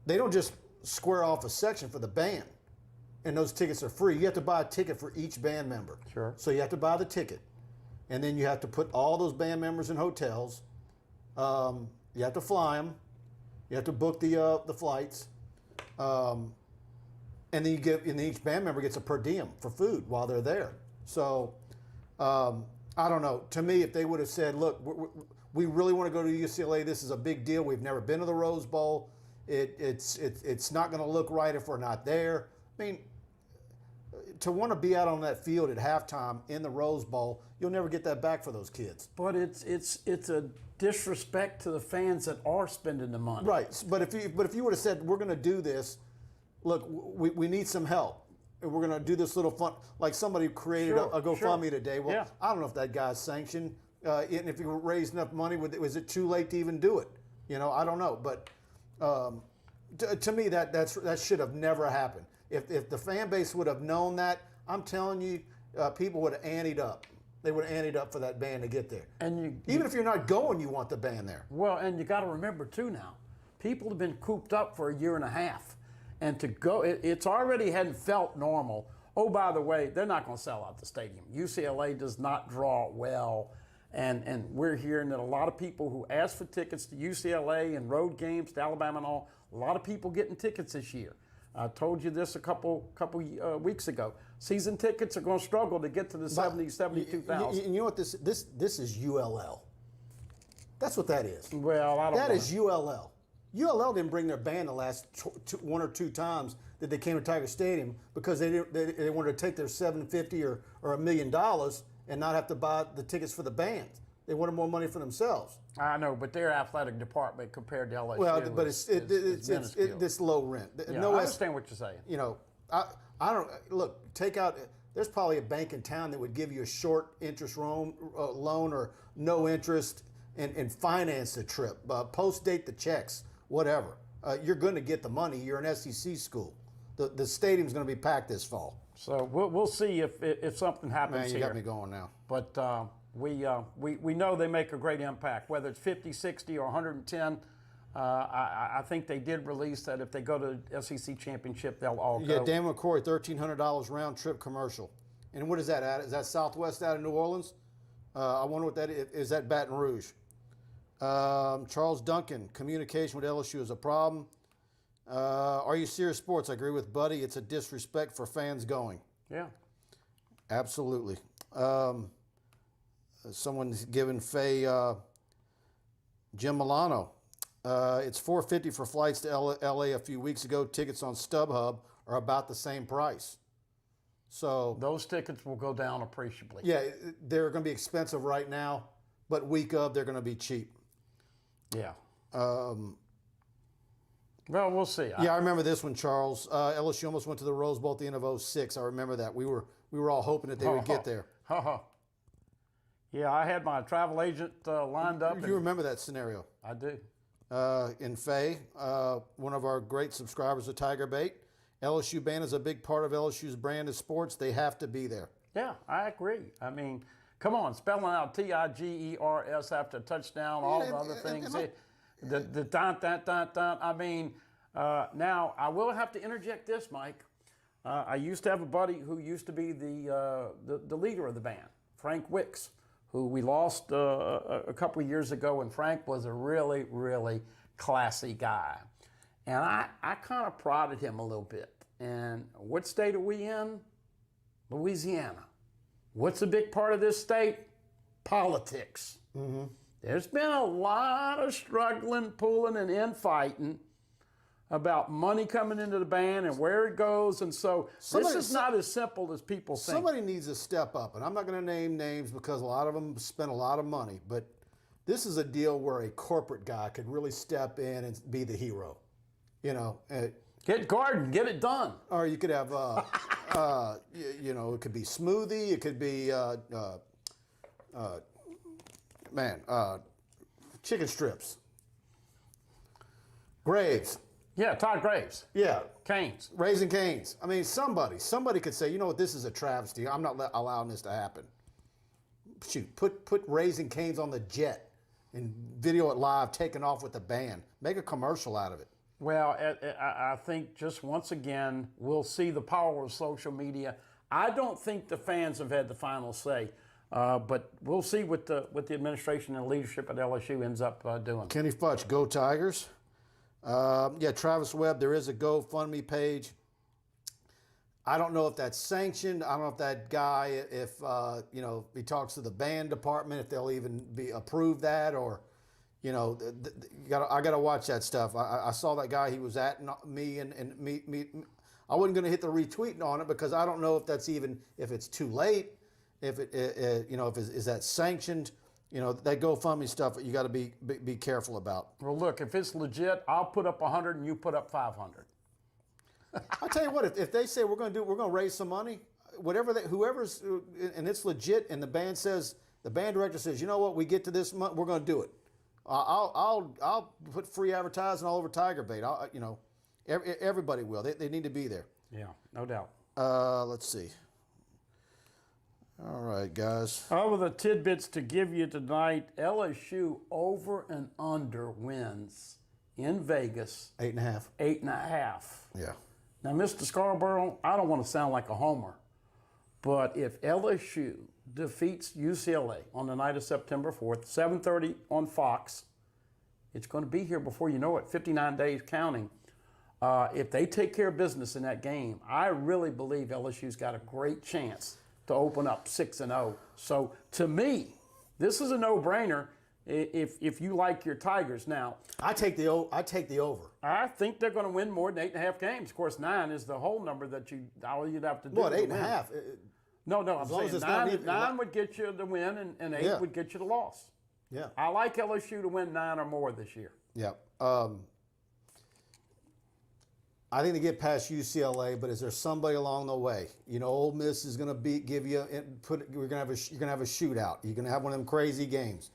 they don't just square off a section for the band, and those tickets are free. You have to buy a ticket for each band member. Sure. So you have to buy the ticket, and then you have to put all those band members in hotels. You have to fly them. You have to book the flights. And then each band member gets a per diem for food while they're there. So I don't know. To me, if they would have said, look, we really want to go to UCLA. This is a big deal. We've never been to the Rose Bowl. It's not going to look right if we're not there. I mean, to want to be out on that field at halftime in the Rose Bowl, you'll never get that back for those kids. But it's a disrespect to the fans that are spending the money. Right. But if you would have said, we're going to do this, look, we need some help. And we're going to do this little fun, like somebody created a GoFundMe today. Well, yeah. I don't know if that guy's sanctioned. And if you raised enough money, was it too late to even do it? I don't know. But to me, that should have never happened. If the fan base would have known that, I'm telling you, people would have anteed up. they would have anteed up for that band to get there. And Even if you're not going, you want the band there. Well, and you got to remember too now, people have been cooped up for a year and a half, and to go, it's already hadn't felt normal. Oh, by the way, they're not going to sell out the stadium. UCLA does not draw well, and we're hearing that a lot of people who asked for tickets to UCLA and road games to Alabama and all, a lot of people getting tickets this year. I told you this a couple weeks ago. Season tickets are going to struggle to get to the 72,000. You know what this is ULL. That's what that is. Well, I don't know. That is ULL. ULL didn't bring their band the last one or two times that they came to Tiger Stadium because they wanted to take their $750 or $1 million and not have to buy the tickets for the band. They wanted more money for themselves. I know, but their athletic department compared to LSU, well, but it's this low rent. Yeah, no, I understand what you're saying. You know, I don't look. Take out. There's probably a bank in town that would give you a short interest loan or no interest and finance the trip. Post date the checks, whatever. You're going to get the money. You're an SEC school. The stadium's going to be packed this fall. So we'll see if something happens Man, you here. got me going now. But we know they make a great impact, whether it's 50, 60, or 110. I think they did release that if they go to SEC championship, they'll all go. Yeah, Dan McCoy, $1,300 round trip commercial. And what is that at? Is that Southwest out of New Orleans? I wonder what that is. Is that Baton Rouge? Charles Duncan, communication with LSU is a problem. Are you serious sports? I agree with Buddy. It's a disrespect for fans going. Yeah. Absolutely. Someone's given Faye Jim Milano. It's $450 for flights to LA a few weeks ago. Tickets on StubHub are about the same price. So those tickets will go down appreciably. Yeah, they're going to be expensive right now, but week of they're going to be cheap. Yeah. Well, we'll see. Yeah, I remember this one, Charles. LSU almost went to the Rose Bowl at the end of '06. I remember that. We were all hoping that they would get there. Yeah, I had my travel agent lined up. You remember that scenario? I do. In Faye, one of our great subscribers of TigerBait, LSU band is a big part of LSU's brand of sports. They have to be there. Yeah, I agree. I mean, come on, spelling out TIGERS after touchdown, all the other things. The dun, dun, dun, dun. I mean, now I will have to interject this, Mike. I used to have a buddy who used to be the leader of the band, Frank Wicks, who we lost a couple of years ago, and Frank was a really, really classy guy. And I kind of prodded him a little bit. And what state are we in? Louisiana. What's a big part of this state? Politics. Mm-hmm. There's been a lot of struggling, pulling, and infighting about money coming into the band and where it goes. And so this is not as simple as people think. Somebody needs to step up. And I'm not going to name names because a lot of them spend a lot of money. But this is a deal where a corporate guy could really step in and be the hero. You know, get Gordon, get it done. Or you could have, you know, it could be Smoothie. It could be, chicken strips. Graves. Yeah, Todd Graves. Yeah. Canes. Raising Canes. I mean, somebody could say, you know what, this is a travesty. I'm not allowing this to happen. Shoot, put Raising Canes on the jet and video it live, taking off with the band. Make a commercial out of it. Well, I think just once again, we'll see the power of social media. I don't think the fans have had the final say, but we'll see what the administration and leadership at LSU ends up doing. Kenny Futch, go Tigers. Yeah, Travis Webb, there is a GoFundMe page. I don't know if that's sanctioned. I don't know if that guy, if you know, he talks to the band department, if they'll even approve that, or you know, I got to watch that stuff. I saw that guy. He was at me and me. I wasn't going to hit the retweet on it because I don't know if that's even if it's too late. If it you know, if is that sanctioned? You know, that GoFundMe stuff you got to be careful about. Well, look, if it's legit, I'll put up 100 and you put up 500. I'll tell you what, if they say we're going to raise some money, whoever's, and it's legit, and the band director says, you know what, we get to this month, we're going to do it. I'll put free advertising all over TigerBait. You know, everybody will. They need to be there. Yeah, no doubt. Let's see. All right, guys. Over the tidbits to give you tonight, LSU over and under wins in Vegas. 8.5. 8.5. Yeah. Now, Mr. Scarborough, I don't want to sound like a homer, but if LSU defeats UCLA on the night of September 4th, 7:30 on Fox, it's going to be here before you know it, 59 days counting. If they take care of business in that game, I really believe LSU's got a great chance to open up 6-0. So to me, this is a no-brainer if you like your Tigers. Now, I take the over. I think they're going to win more than 8.5 games. Of course, 9 is the whole number that all you'd have to do. What, to 8.5? No, I'm long as saying it's not even- 9 would get you the win, and 8 Yeah. would get you the loss. Yeah. I like LSU to win 9 or more this year. Yeah. I think they get past UCLA, but is there somebody along the way? You know, Ole Miss is going to give you you're going to have a shootout. You're going to have one of them crazy games.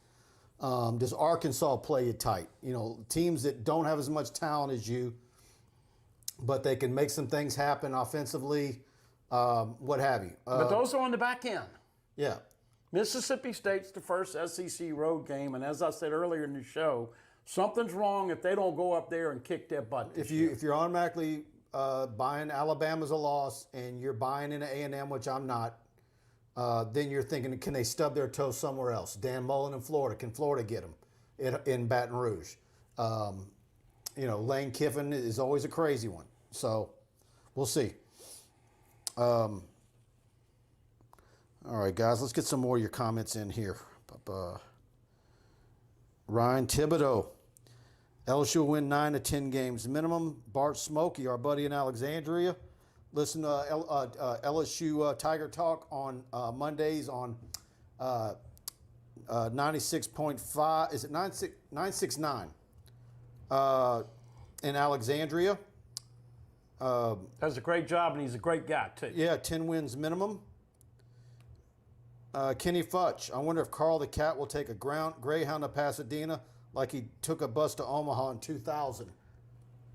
Does Arkansas play you tight? You know, teams that don't have as much talent as you, but they can make some things happen offensively, what have you. But those are on the back end. Yeah. Mississippi State's the first SEC road game, and as I said earlier in the show, something's wrong if they don't go up there and kick their butt. If you're automatically buying Alabama as a loss and you're buying into A&M, which I'm not, then you're thinking, can they stub their toe somewhere else? Dan Mullen in Florida, can Florida get them in Baton Rouge? You know, Lane Kiffin is always a crazy one. So we'll see. All right, guys, let's get some more of your comments in here. Ryan Thibodeau. LSU will win 9 to 10 games minimum. Bart Smokey, our buddy in Alexandria. Listen to LSU Tiger Talk on Mondays on 96.5. Is it 969 in Alexandria? Does a great job, and he's a great guy, too. Yeah, 10 wins minimum. Kenny Futch. I wonder if Carl the Cat will take a Greyhound to Pasadena like he took a bus to Omaha in 2000.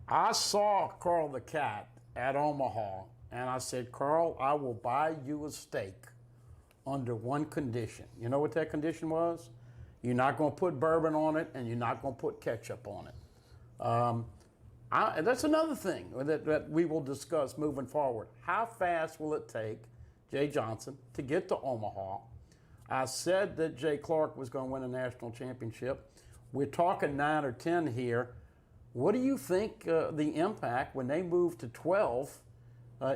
I saw Carl the Cat at Omaha, and I said, Carl, I will buy you a steak under one condition. You know what that condition was? You're not going to put bourbon on it, and you're not going to put ketchup on it. That's another thing that we will discuss moving forward. How fast will it take Jay Johnson to get to Omaha? I said that Jay Clark was going to win a national championship. We're talking 9 or 10 here. What do you think the impact when they move to 12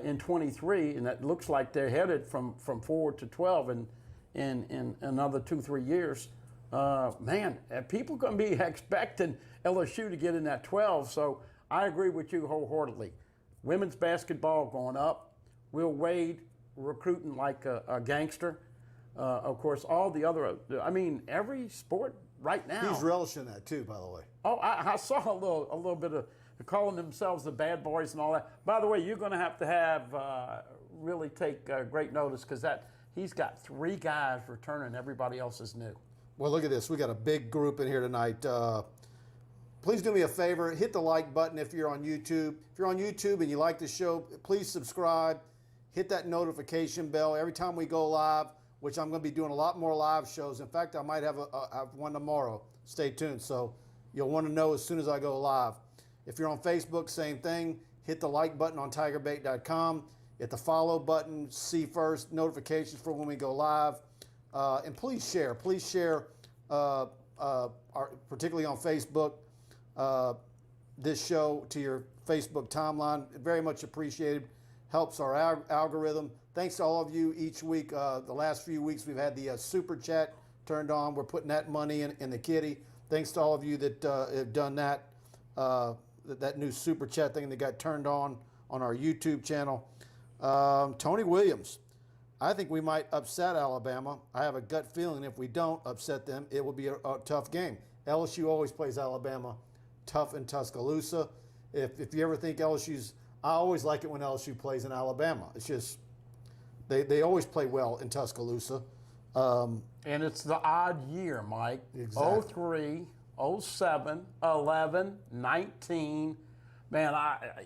in 23, and that looks like they're headed from 4 to 12 in another 2-3 years? Man, people are going to be expecting LSU to get in that 12, so I agree with you wholeheartedly. Women's basketball going up. Will Wade recruiting like a gangster. Of course, all the other, every sport right now. He's relishing that too, by the way. Oh, I saw a little bit of calling themselves the bad boys and all that. By the way, you're going to have really take great notice because he's got 3 guys returning. Everybody else is new. Well, look at this. We got a big group in here tonight. Please do me a favor. Hit the like button if you're on YouTube. If you're on YouTube and you like the show, please subscribe. Hit that notification bell every time we go live, which I'm going to be doing a lot more live shows. In fact, I might have one tomorrow. Stay tuned. So you'll want to know as soon as I go live. If you're on Facebook, same thing. Hit the like button on TigerBait.com. Hit the follow button. See first notifications for when we go live. And please share. Please share, particularly on Facebook, this show to your Facebook timeline. Very much appreciated. Helps our algorithm. Thanks to all of you each week. The last few weeks we've had the super chat turned on. We're putting that money in the kitty. Thanks to all of you that have done that. That new super chat thing that got turned on our YouTube channel. Tony Williams. I think we might upset Alabama. I have a gut feeling if we don't upset them, it will be a tough game. LSU always plays Alabama tough in Tuscaloosa. If you ever think LSU's, I always like it when LSU plays in Alabama. It's just, they always play well in Tuscaloosa. And it's the odd year, Mike. Exactly. 03, 07, 11, 19. Man,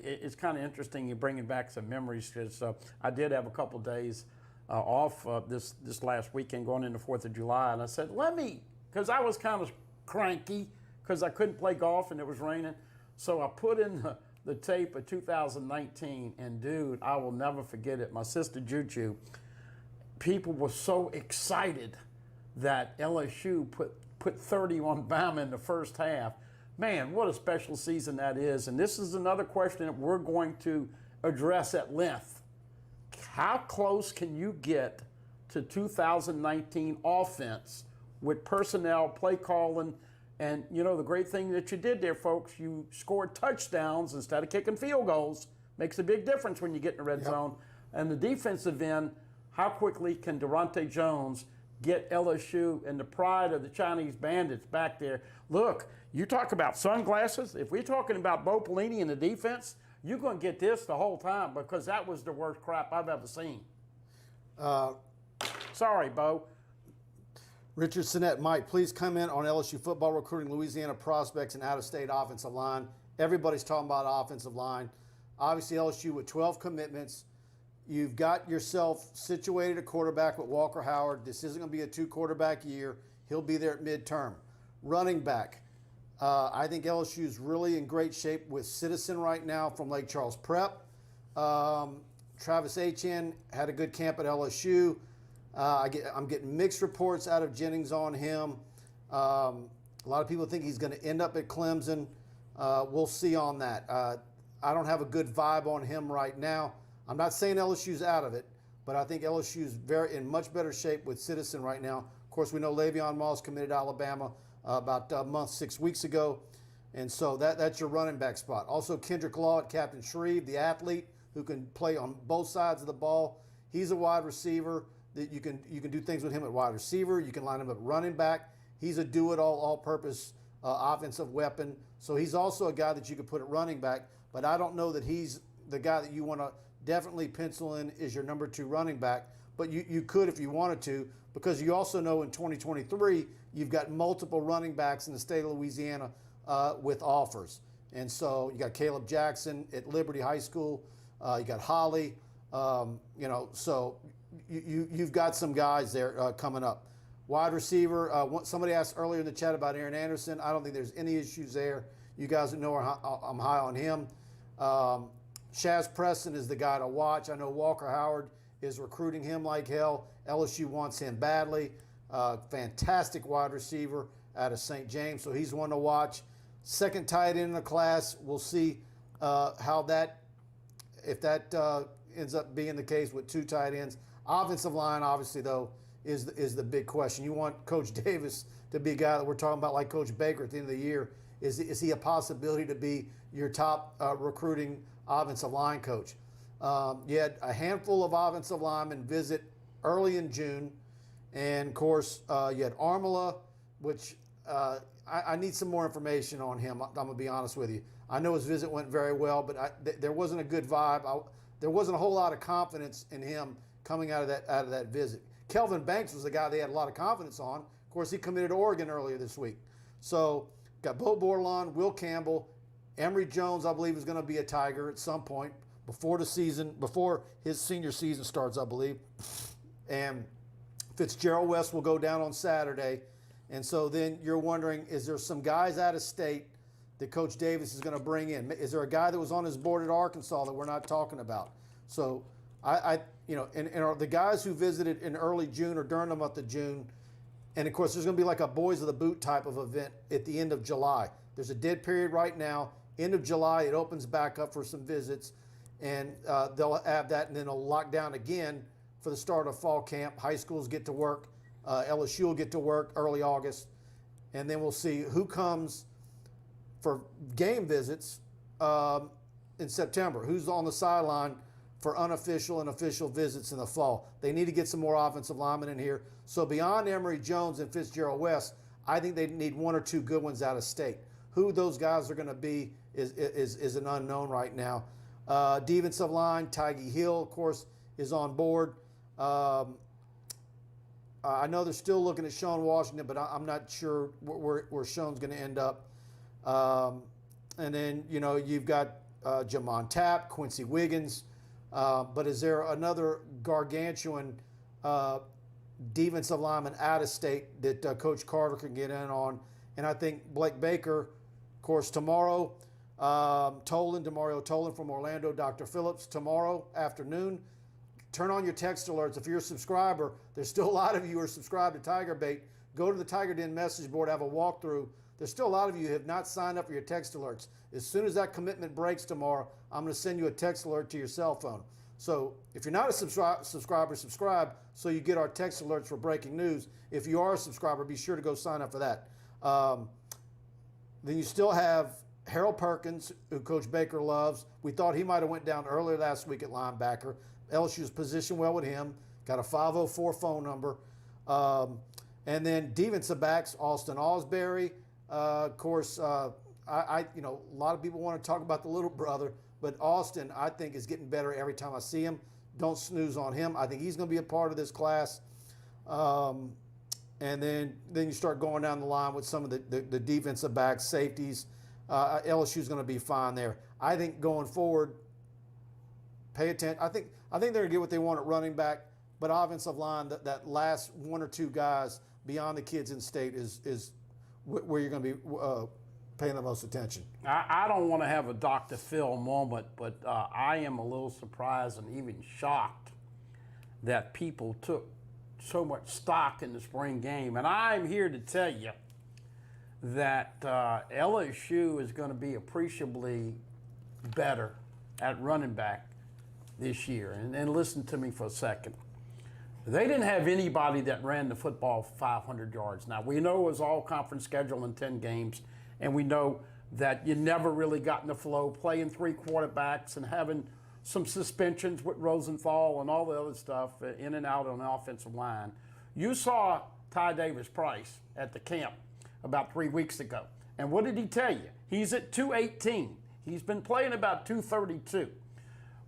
it's kind of interesting you're bringing back some memories because I did have a couple days off this last weekend going into 4th of July. And I said, because I was kind of cranky because I couldn't play golf and it was raining. So I put in the tape of 2019, and dude, I will never forget it. My sister Juju, people were so excited that LSU put 30 on Bama in the first half. Man, what a special season that is. And this is another question that we're going to address at length. How close can you get to 2019 offense with personnel, play calling, and the great thing that you did there, folks, you scored touchdowns instead of kicking field goals. Makes a big difference when you get in the red zone. And the defensive end, how quickly can Durante Jones get LSU and the pride of the Chinese bandits back there? Look, you talk about sunglasses. If we're talking about Bo Pelini in the defense, you're going to get this the whole time because that was the worst crap I've ever seen. Sorry, Bo. Richard Sinnett, Mike, please comment on LSU football recruiting Louisiana prospects and out-of-state offensive line. Everybody's talking about offensive line. Obviously, LSU with 12 commitments. You've got yourself situated at quarterback with Walker Howard. This isn't going to be a 2-quarterback year. He'll be there at midterm. Running back. I think LSU is really in great shape with Citizen right now from Lake Charles Prep. Travis Etienne had a good camp at LSU. I'm getting mixed reports out of Jennings on him. A lot of people think he's going to end up at Clemson. We'll see on that. I don't have a good vibe on him right now. I'm not saying LSU's out of it, but I think LSU's in much better shape with Citizen right now. Of course, we know Le'Veon Moss committed to Alabama about a month, 6 weeks ago. And so that's your running back spot. Also, Kendrick Law at Captain Shreve, the athlete who can play on both sides of the ball. He's a wide receiver. That you can do things with him at wide receiver. You can line him up at running back. He's a do-it-all, all-purpose offensive weapon. So he's also a guy that you could put at running back. But I don't know that he's the guy that you want to definitely pencil in is your number 2 running back. But you could if you wanted to, because you also know in 2023 you've got multiple running backs in the state of Louisiana with offers. And so you got Caleb Jackson at Liberty High School. You got Holly. So you've got some guys there coming up. Wide receiver, somebody asked earlier in the chat about Aaron Anderson. I don't think there's any issues there. You guys know I'm high on him. Shaz Preston is the guy to watch. I know Walker Howard is recruiting him like hell. LSU wants him badly. Fantastic wide receiver out of St. James, so he's one to watch. Second tight end in the class. We'll see if that ends up being the case with 2 tight ends. Offensive line, obviously, though, is the big question. You want Coach Davis to be a guy that we're talking about like Coach Baker at the end of the year. Is he a possibility to be your top recruiting offensive line coach? You had a handful of offensive linemen visit early in June. And, of course, you had Armala, which I need some more information on him. I'm going to be honest with you. I know his visit went very well, but there wasn't a good vibe. There wasn't a whole lot of confidence in him coming out of that visit. Kelvin Banks was the guy they had a lot of confidence on. Of course, he committed to Oregon earlier this week. So got Bo Bordelon, Will Campbell, Emory Jones, I believe, is going to be a Tiger at some point before his senior season starts, I believe. And Fitzgerald West will go down on Saturday. And so then you're wondering, is there some guys out of state that Coach Davis is going to bring in? Is there a guy that was on his board at Arkansas that we're not talking about? So and the guys who visited in early June or during the month of June, and of course there's going to be like a Boys of the Boot type of event at the end of July. There's a dead period right now. End of July, it opens back up for some visits, and they'll have that, and then it'll lock down again for the start of fall camp. High schools get to work. LSU will get to work early August, and then we'll see who comes for game visits in September. Who's on the sideline for unofficial and official visits in the fall. They need to get some more offensive linemen in here. So beyond Emory Jones and Fitzgerald West, I think they need 1 or 2 good ones out of state. Who those guys are going to be is an unknown right now. Defensive line, Tyge Hill, of course, is on board. I know they're still looking at Sean Washington, but I'm not sure where Sean's going to end up. And then, you've got Jamon Tapp, Quincy Wiggins. But is there another gargantuan defensive lineman out of state that Coach Carter can get in on. And I think Blake Baker, of course, tomorrow, Demario Tolan from Orlando, Dr. Phillips, tomorrow afternoon. Turn on your text alerts. If you're a subscriber, there's still a lot of you who are subscribed to TigerBait. Go to the Tiger Den message board, have a walkthrough. There's still a lot of you who have not signed up for your text alerts. As soon as that commitment breaks tomorrow, I'm going to send you a text alert to your cell phone. So if you're not a subscriber, subscribe so you get our text alerts for breaking news. If you are a subscriber, be sure to go sign up for that. Then you still have Harold Perkins, who Coach Baker loves. We thought he might have went down earlier last week at linebacker. LSU's positioned well with him. Got a 504 phone number. And then defensive backs, Austin Asbury. Of course, a lot of people want to talk about the little brother, but Austin, I think, is getting better every time I see him. Don't snooze on him. I think he's going to be a part of this class. And then you start going down the line with some of the defensive backs, safeties. LSU's going to be fine there. I think going forward, pay attention. I think they're going to get what they want at running back, but offensive line, that last one or two guys beyond the kids in state is where you're going to be paying the most attention. I don't want to have a Dr. Phil moment, but I am a little surprised and even shocked that people took so much stock in the spring game. And I'm here to tell you that LSU is going to be appreciably better at running back this year. And listen to me for a second. They didn't have anybody that ran the football 500 yards. Now, we know it was all conference schedule in 10 games, and we know that you never really got in the flow, playing three quarterbacks and having some suspensions with Rosenthal and all the other stuff in and out on the offensive line. You saw Ty Davis-Price at the camp about 3 weeks ago. And what did he tell you? He's at 218. He's been playing about 232.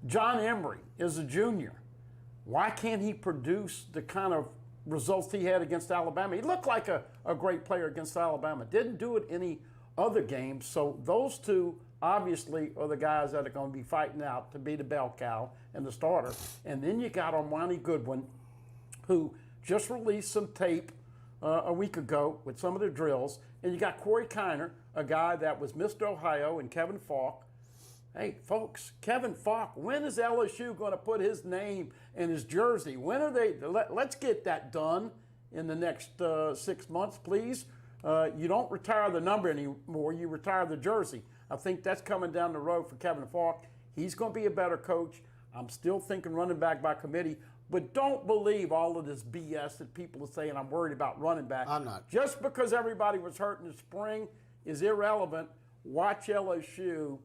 John Emery is a junior. Why can't he produce the kind of results he had against Alabama? He looked like a great player against Alabama. Didn't do it any other games. So those two obviously are the guys that are going to be fighting out to be the bell cow and the starter. And then you got Ronnie Goodwin, who just released some tape a week ago with some of the drills. And you got Corey Kiner, a guy that was Mr. Ohio, and Kevin Falk. Hey, folks, Kevin Falk, when is LSU going to put his name in his jersey? When are they? Let's get that done in the next 6 months, please. You don't retire the number anymore. You retire the jersey. I think that's coming down the road for Kevin Falk. He's going to be a better coach. I'm still thinking running back by committee. But don't believe all of this BS that people are saying I'm worried about running back. I'm not. Just because everybody was hurt in the spring is irrelevant. Watch LSU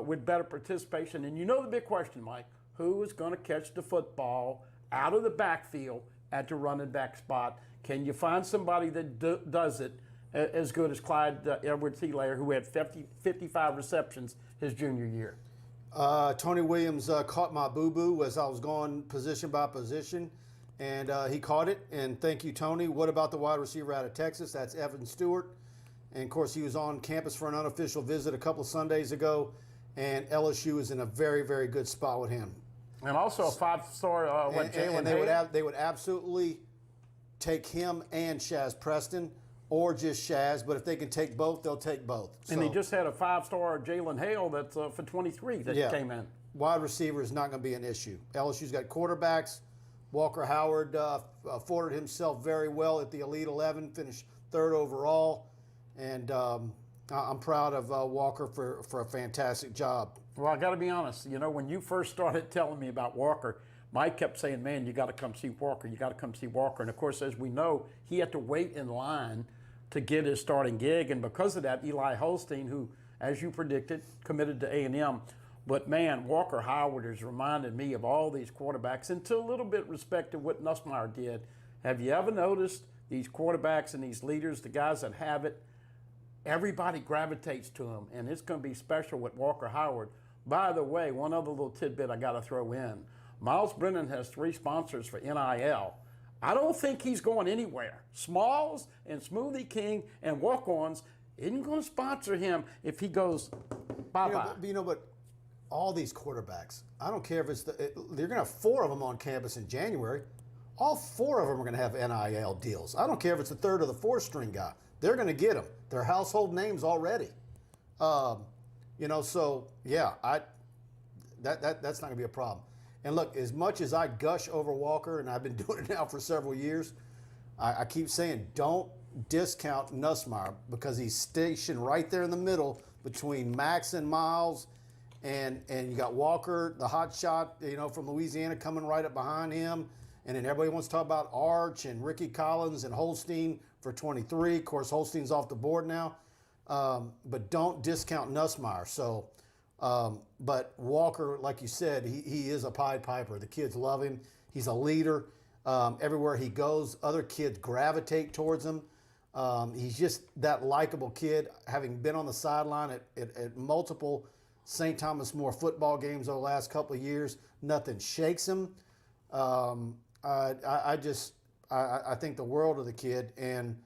with better participation. And you know the big question, Mike, who is going to catch the football out of the backfield at the running back spot? Can you find somebody that does it as good as Clyde Edwards-Helaire, who had 55 receptions his junior year? Tony Williams caught my boo-boo as I was going position by position, and he caught it. And thank you, Tony. What about the wide receiver out of Texas? That's Evan Stewart. And, of course, he was on campus for an unofficial visit a couple of Sundays ago, and LSU is in a very, very good spot with him. And also a five-star, Jalen and they would absolutely take him and Shaz Preston, or just Shaz, but if they can take both, they'll take both. And they just had a five-star Jalen Hale that's for 23 that came in. Wide receiver is not going to be an issue. LSU's got quarterbacks. Walker Howard afforded himself very well at the Elite 11, finished third overall. And I'm proud of Walker for a fantastic job. Well, I got to be honest. You know, when you first started telling me about Walker, Mike kept saying, man, you got to come see Walker. You got to come see Walker. And, of course, as we know, he had to wait in line to get his starting gig. And because of that, Eli Holstein, who, as you predicted, committed to A&M. But, man, Walker Howard has reminded me of all these quarterbacks, and to a little bit respect to what Nussmeier did. Have you ever noticed these quarterbacks and these leaders, the guys that have it, everybody gravitates to them, and it's going to be special with Walker Howard. By the way, one other little tidbit I got to throw in. Miles Brennan has 3 sponsors for NIL. I don't think he's going anywhere. Smalls and Smoothie King and Walk-Ons isn't going to sponsor him if he goes bye-bye. But all these quarterbacks, I don't care if it's they're going to have 4 of them on campus in January. all 4 of them are going to have NIL deals. I don't care if it's the 3rd or the 4th string guy. They're going to get them. They're household names already. So yeah, that's not going to be a problem. And look, as much as I gush over Walker, and I've been doing it now for several years, I keep saying don't discount Nussmeier because he's stationed right there in the middle between Max and Miles, and you got Walker, the hot shot, from Louisiana, coming right up behind him. And then everybody wants to talk about Arch and Ricky Collins and Holstein for 23. Of course, Holstein's off the board now. But don't discount Nussmeier. So, but Walker, like you said, he is a Pied Piper. The kids love him. He's a leader. Everywhere he goes, other kids gravitate towards him. He's just that likable kid. Having been on the sideline at multiple St. Thomas More football games over the last couple of years, nothing shakes him. I think the world of the kid, and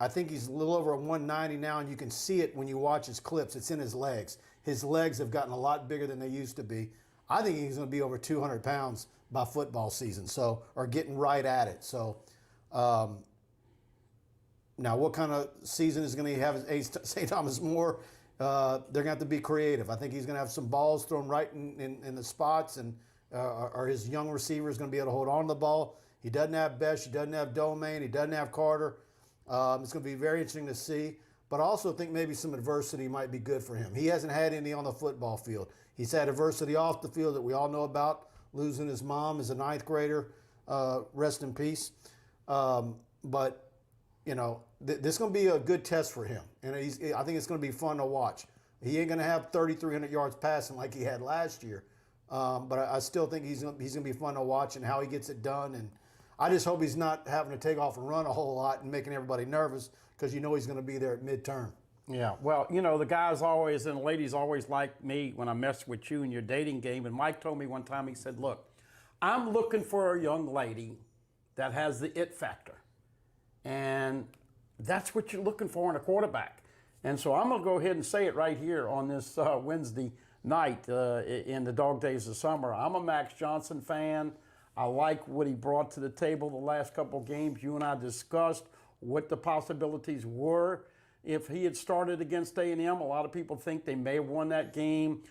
I think he's a little over a 190 now, and you can see it when you watch his clips. It's in his legs. His legs have gotten a lot bigger than they used to be. I think he's going to be over 200 pounds by football season, or getting right at it. So now what kind of season is going to have at St. Thomas More? They're going to have to be creative. I think he's going to have some balls thrown right in the spots, and or his young receiver is going to be able to hold on to the ball. He doesn't have Besh. He doesn't have Domain. He doesn't have Carter. It's going to be very interesting to see. But I also think maybe some adversity might be good for him. He hasn't had any on the football field. He's had adversity off the field that we all know about, losing his mom as a 9th grader. Rest in peace. But, this is going to be a good test for him. And I think it's going to be fun to watch. He ain't going to have 3,300 yards passing like he had last year. But I still think he's going to be fun to watch and how he gets it done. And I just hope he's not having to take off and run a whole lot and making everybody nervous, because he's going to be there at midterm. Yeah, well, the guys always and the ladies always like me when I mess with you in your dating game. And Mike told me one time, he said, look, I'm looking for a young lady that has the it factor. And that's what you're looking for in a quarterback. And so I'm going to go ahead and say it right here on this Wednesday night in the dog days of summer. I'm a Max Johnson fan. I like what he brought to the table the last couple of games. You and I discussed what the possibilities were if he had started against A&M. A lot of people think they may have won that game.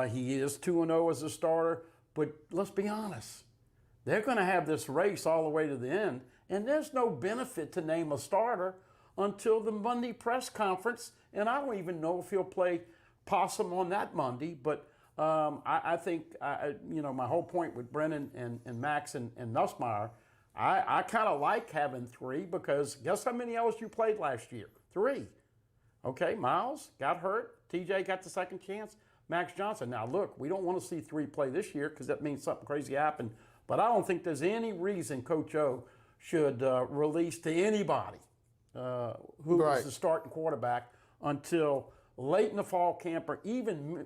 He is 2-0 as a starter. But let's be honest. They're going to have this race all the way to the end. And there's no benefit to name a starter until the Monday press conference. And I don't even know if he'll play possum on that Monday. But I think, my whole point with Brennan and Max and Nussmeier, I kind of like having 3 because guess how many LSU played last year? 3. Okay, Miles got hurt. TJ got the second chance. Max Johnson. Now, look, we don't want to see 3 play this year because that means something crazy happened. But I don't think there's any reason Coach O should release to anybody who is the starting quarterback until late in the fall camp, or even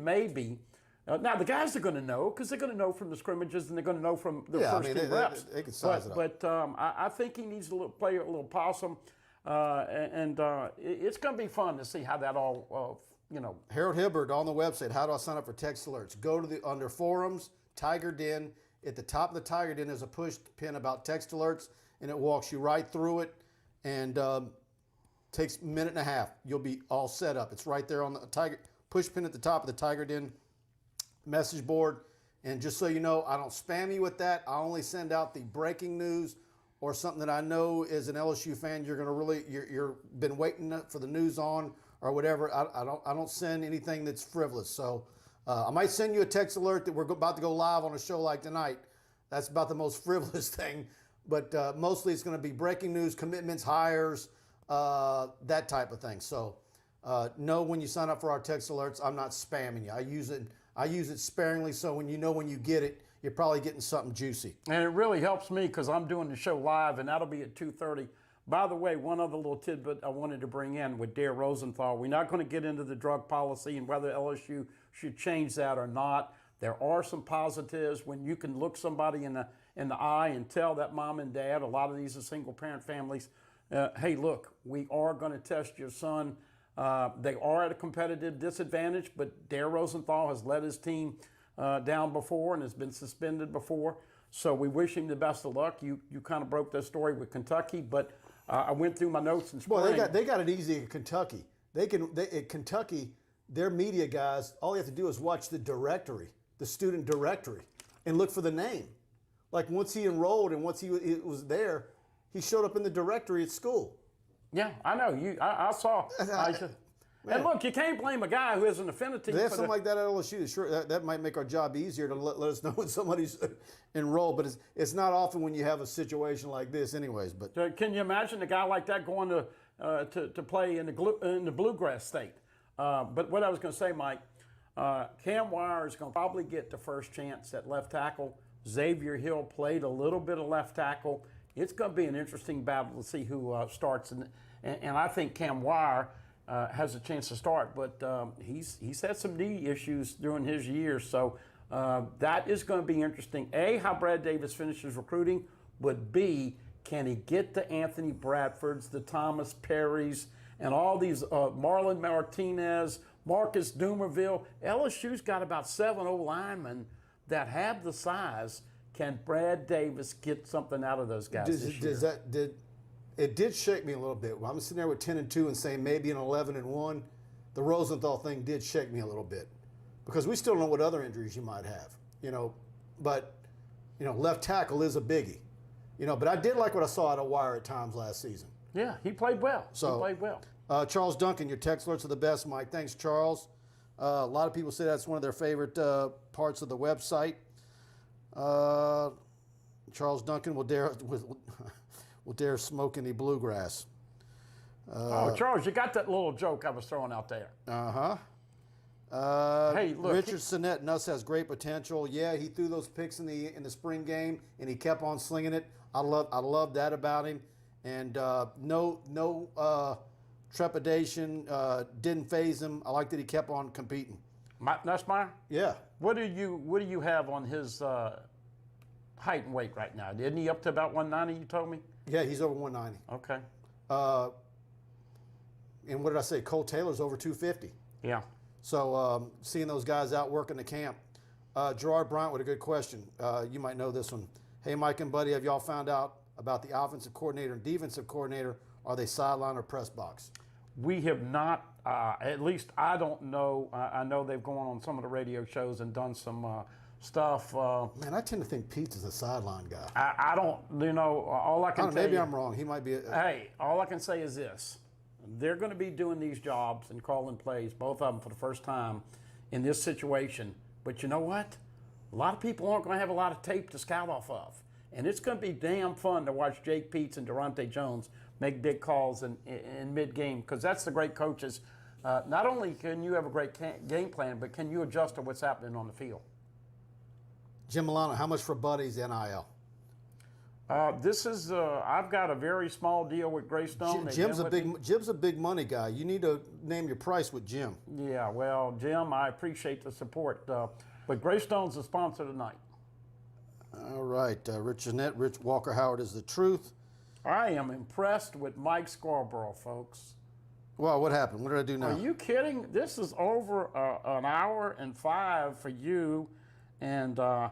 maybe. Now, the guys are going to know because they're going to know from the scrimmages and they're going to know from the first 2 reps. They can size it up. But I think he needs to play a little possum, and it's going to be fun to see how that all, Harold Hibbert on the website, how do I sign up for text alerts? Go to under forums, Tiger Den. At the top of the Tiger Den, there's a push pin about text alerts, and it walks you right through it, and takes a minute and a half. You'll be all set up. It's right there on the push pin at the top of the Tiger Den message board. And just so you know, I don't spam you with that. I only send out the breaking news or something that I know as an LSU fan you're been waiting for the news on or whatever. I don't send anything that's frivolous. So I might send you a text alert that we're about to go live on a show like tonight. That's about the most frivolous thing. But mostly it's going to be breaking news, commitments, hires, that type of thing. So know when you sign up for our text alerts, I'm not spamming you. I use it sparingly, so when you get it, you're probably getting something juicy. And it really helps me because I'm doing the show live, and that'll be at 2:30. By the way, one other little tidbit I wanted to bring in with Dare Rosenthal. We're not going to get into the drug policy and whether LSU should change that or not. There are some positives when you can look somebody in the eye and tell that mom and dad, a lot of these are single-parent families, hey, look, we are going to test your son. They are at a competitive disadvantage, but Dare Rosenthal has led his team down before and has been suspended before. So we wish him the best of luck. You kind of broke that story with Kentucky, but I went through my notes in spring. Well, they got it easy in Kentucky. At Kentucky, their media guys, all you have to do is watch the directory, the student directory, and look for the name. Like once he enrolled and once he was there, he showed up in the directory at school. Yeah, I know. I saw. And look, you can't blame a guy who has an affinity. They have something like that at LSU. Sure, that might make our job easier to let us know when somebody's enrolled. But it's not often when you have a situation like this, anyways. But so can you imagine a guy like that going to play in the Bluegrass State? But what I was going to say, Mike, Cam Wire is going to probably get the first chance at left tackle. Xavier Hill played a little bit of left tackle. It's going to be an interesting battle to see who starts, and I think Cam Wire has a chance to start, but he's had some knee issues during his years, so that is going to be interesting. A, how Brad Davis finishes recruiting, but B, can he get the Anthony Bradfords, the Thomas Perrys, and all these Marlon Martinez, Marcus Dumerville. LSU's got about 7 O-linemen that have the size. Can Brad Davis get something out of those guys this year? It did shake me a little bit. When I'm sitting there with 10-2 and saying maybe an 11-1, the Rosenthal thing did shake me a little bit because we still don't know what other injuries you might have, But left tackle is a biggie, But I did like what I saw out of Wire at times last season. Yeah, he played well. So, he played well. Charles Duncan, your text alerts are the best, Mike. Thanks, Charles. A lot of people say that's one of their favorite parts of the website. Charles Duncan will dare smoke in the bluegrass. Charles, you got that little joke I was throwing out there. Hey, look, Richard Sinnett, Nuss has great potential. Yeah, he threw those picks in the spring game, and he kept on slinging it. I love that about him. And no trepidation, didn't phase him. I like that he kept on competing. Nussmeier? Yeah. What do you have on his height and weight right now? Isn't he up to about 190? You told me. Yeah, he's over 190. Okay. And what did I say? Cole Taylor's over 250. Yeah. So seeing those guys out working the camp. Gerard Bryant with a good question. You might know this one. Hey, Mike and Buddy, have y'all found out about the offensive coordinator and defensive coordinator? Are they sideline or press box? We have not. At least I don't know. I know they've gone on some of the radio shows and done some stuff. Man, I tend to think Pete's is a sideline guy. I don't. All I can tell maybe you, I'm wrong. He might be. Hey, all I can say is this: they're going to be doing these jobs and calling plays, both of them for the first time in this situation. But you know what? A lot of people aren't going to have a lot of tape to scout off of, and it's going to be damn fun to watch Jake Peets and Durante Jones make big calls in mid-game, because that's the great coaches. Not only can you have a great game plan, but can you adjust to what's happening on the field? Jim Milano, how much for Buddy's NIL? This is I've got a very small deal with Greystone. Jim's a big money guy. You need to name your price with Jim. Yeah, well, Jim, I appreciate the support, but Greystone's the sponsor tonight. All right, Rich Walker Howard is the truth. I am impressed with Mike Scarborough, folks. Well, what happened? What did I do now? Are you kidding? This is over an hour and 5 for you, and I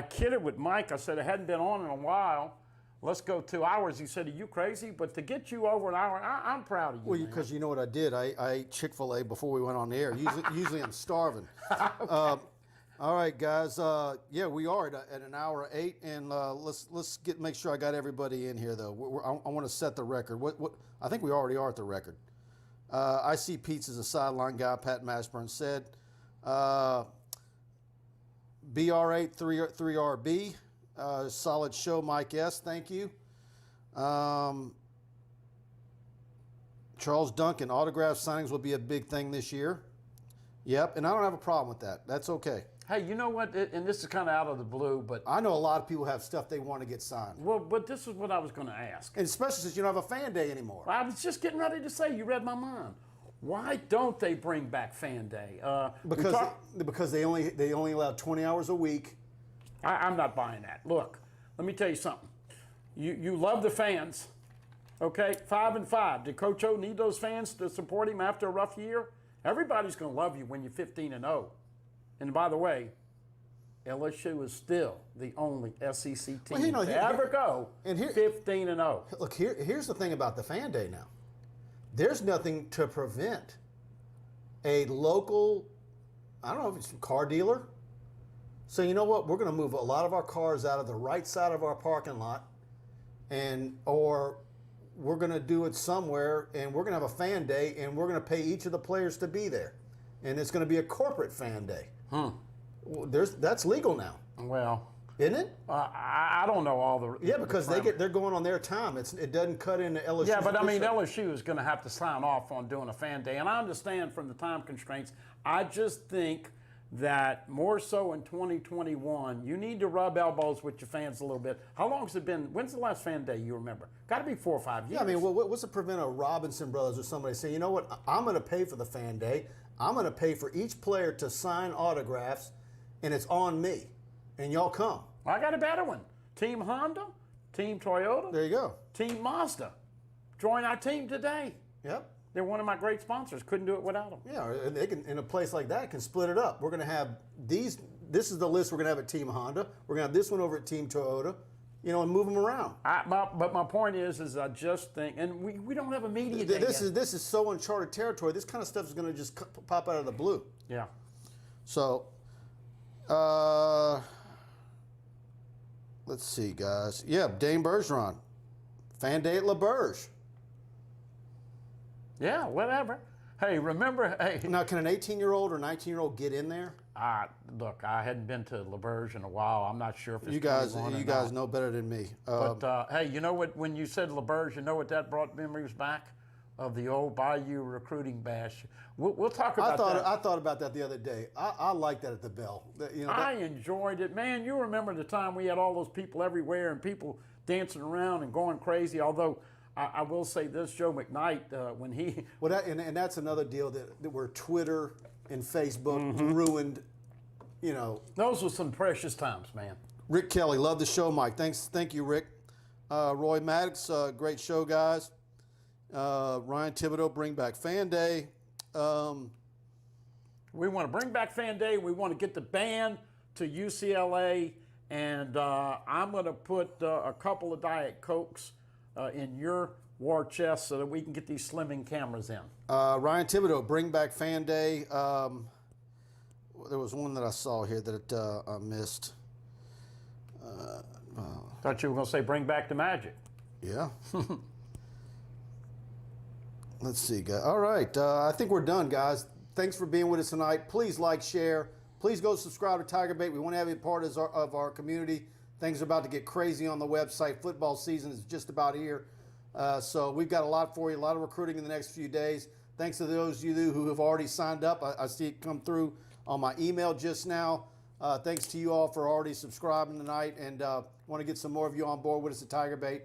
kidded with Mike. I said it hadn't been on in a while. Let's go 2 hours. He said, are you crazy? But to get you over an hour, I'm proud of you. Well, because you know what I did? I ate Chick-fil-A before we went on the air. Usually I'm starving. Okay. All right, guys. Yeah, we are at an hour 8, and let's make sure I got everybody in here though. I want to set the record. What I think we already are at the record. I see Pete's as a sideline guy. Pat Mashburn said. BR8 3RB. Solid show, Mike S. Thank you. Charles Duncan, autograph signings will be a big thing this year. Yep, and I don't have a problem with that. That's okay. Hey, you know what? And this is kind of out of the blue, but I know a lot of people have stuff they want to get signed. Well, but this is what I was going to ask. And especially since you don't have a fan day anymore. I was just getting ready to say, you read my mind. Why don't they bring back fan day? Because they only allow 20 hours a week. I'm not buying that. Look, let me tell you something. You love the fans, okay? 5-5. Did Coach O need those fans to support him after a rough year? Everybody's going to love you when you're 15-0. And by the way, LSU is still the only SEC team Well, you know, to ever go and here- 15-0. Look, here's the thing about the fan day now. There's nothing to prevent a local, I don't know if it's a car dealer, say, you know what, we're going to move a lot of our cars out of the right side of our parking lot, or we're going to do it somewhere, and we're going to have a fan day, and we're going to pay each of the players to be there. And it's going to be a corporate fan day. Well, that's legal now, Well, isn't it? I don't know all the. Yeah, because they're going on their time. It doesn't cut into LSU. Yeah, but I mean, LSU is going to have to sign off on doing a fan day, and I understand from the time constraints. I just think that more so in 2021, you need to rub elbows with your fans a little bit. How long has it been? When's the last fan day you remember? Got to be 4 or 5 years. Yeah, I mean, what's to prevent a Robinson Brothers or somebody saying, you know what, I'm going to pay for the fan day. I'm going to pay for each player to sign autographs, and it's on me. And y'all come. I got a better one. Team Honda, Team Toyota, There you go. Team Mazda. Join our team today. Yep. They're one of my great sponsors. Couldn't do it without them. Yeah, and they can, in a place like that, can split it up. We're going to have these. This is the list we're going to have at Team Honda. We're going to have this one over at Team Toyota, you know, and move them around. But my point is I just think, and we don't have a media day This yet. is so uncharted territory. This kind of stuff is going to just pop out of the blue. Yeah. So, let's see, guys. Yeah, Dane Bergeron, fan day at La Berge. Yeah, whatever. Hey, remember, Now, can an 18-year-old or 19-year-old get in there? look, I hadn't been to La Berge in a while. I'm not sure if it's You guys 21 or guys not. know better than me. But hey, you know what? When you said La Berge, you know what that brought memories back of the old Bayou recruiting bash. We'll talk about that. I thought about that the other day. I like that at the Bell. You know, I enjoyed it, man. You remember the time we had all those people everywhere and people dancing around and going crazy. Although I will say this, Joe McKnight, when he well, and that's another deal that where Twitter and Facebook ruined. You know, those were some precious times, man. Rick Kelly, love the show, Mike. Thank you, Rick. Roy Maddox, great show, guys. Ryan Thibodeau, bring back fan day. We want to bring back fan day. We want to get the band to UCLA, and I'm going to put a couple of Diet Cokes in your war chest so that we can get these slimming cameras in. Ryan Thibodeau, bring back fan day. There was one that I saw here that I missed. Thought you were going to say bring back the magic. Yeah. Let's see, guys. All right. I think we're done, guys. Thanks for being with us tonight. Please like, share. Please go subscribe to TigerBait. We want to have you part of our community. Things are about to get crazy on the website. Football season is just about here. So we've got a lot for you, a lot of recruiting in the next few days. Thanks to those of you who have already signed up. I see it come through on my email just now. Thanks to you all for already subscribing tonight, and want to get some more of you on board with us at TigerBait.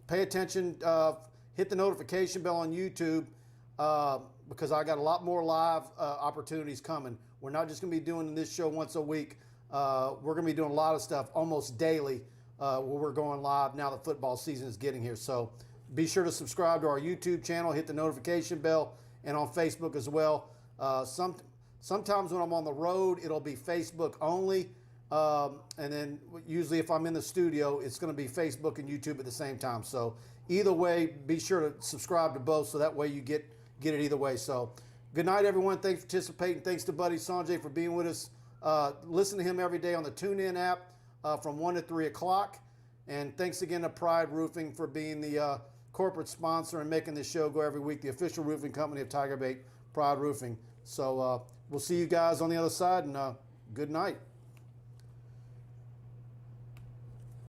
Pay attention. Hit the notification bell on YouTube because I got a lot more live opportunities coming. We're not just going to be doing this show once a week. We're going to be doing a lot of stuff almost daily where we're going live now that football season is getting here. So be sure to subscribe to our YouTube channel, hit the notification bell, and on Facebook as well. Sometimes when I'm on the road, it'll be Facebook only. And then usually if I'm in the studio, it's going to be Facebook and YouTube at the same time. So either way, be sure to subscribe to both so that way you get it either way. So good night, everyone. Thanks for participating. Thanks to Buddy Sanjay for being with us. Listen to him every day on the TuneIn app from 1 to 3 o'clock. And thanks again to Pride Roofing for being the corporate sponsor and making this show go every week, the official roofing company of TigerBait, Pride Roofing. So we'll see you guys on the other side, and good night.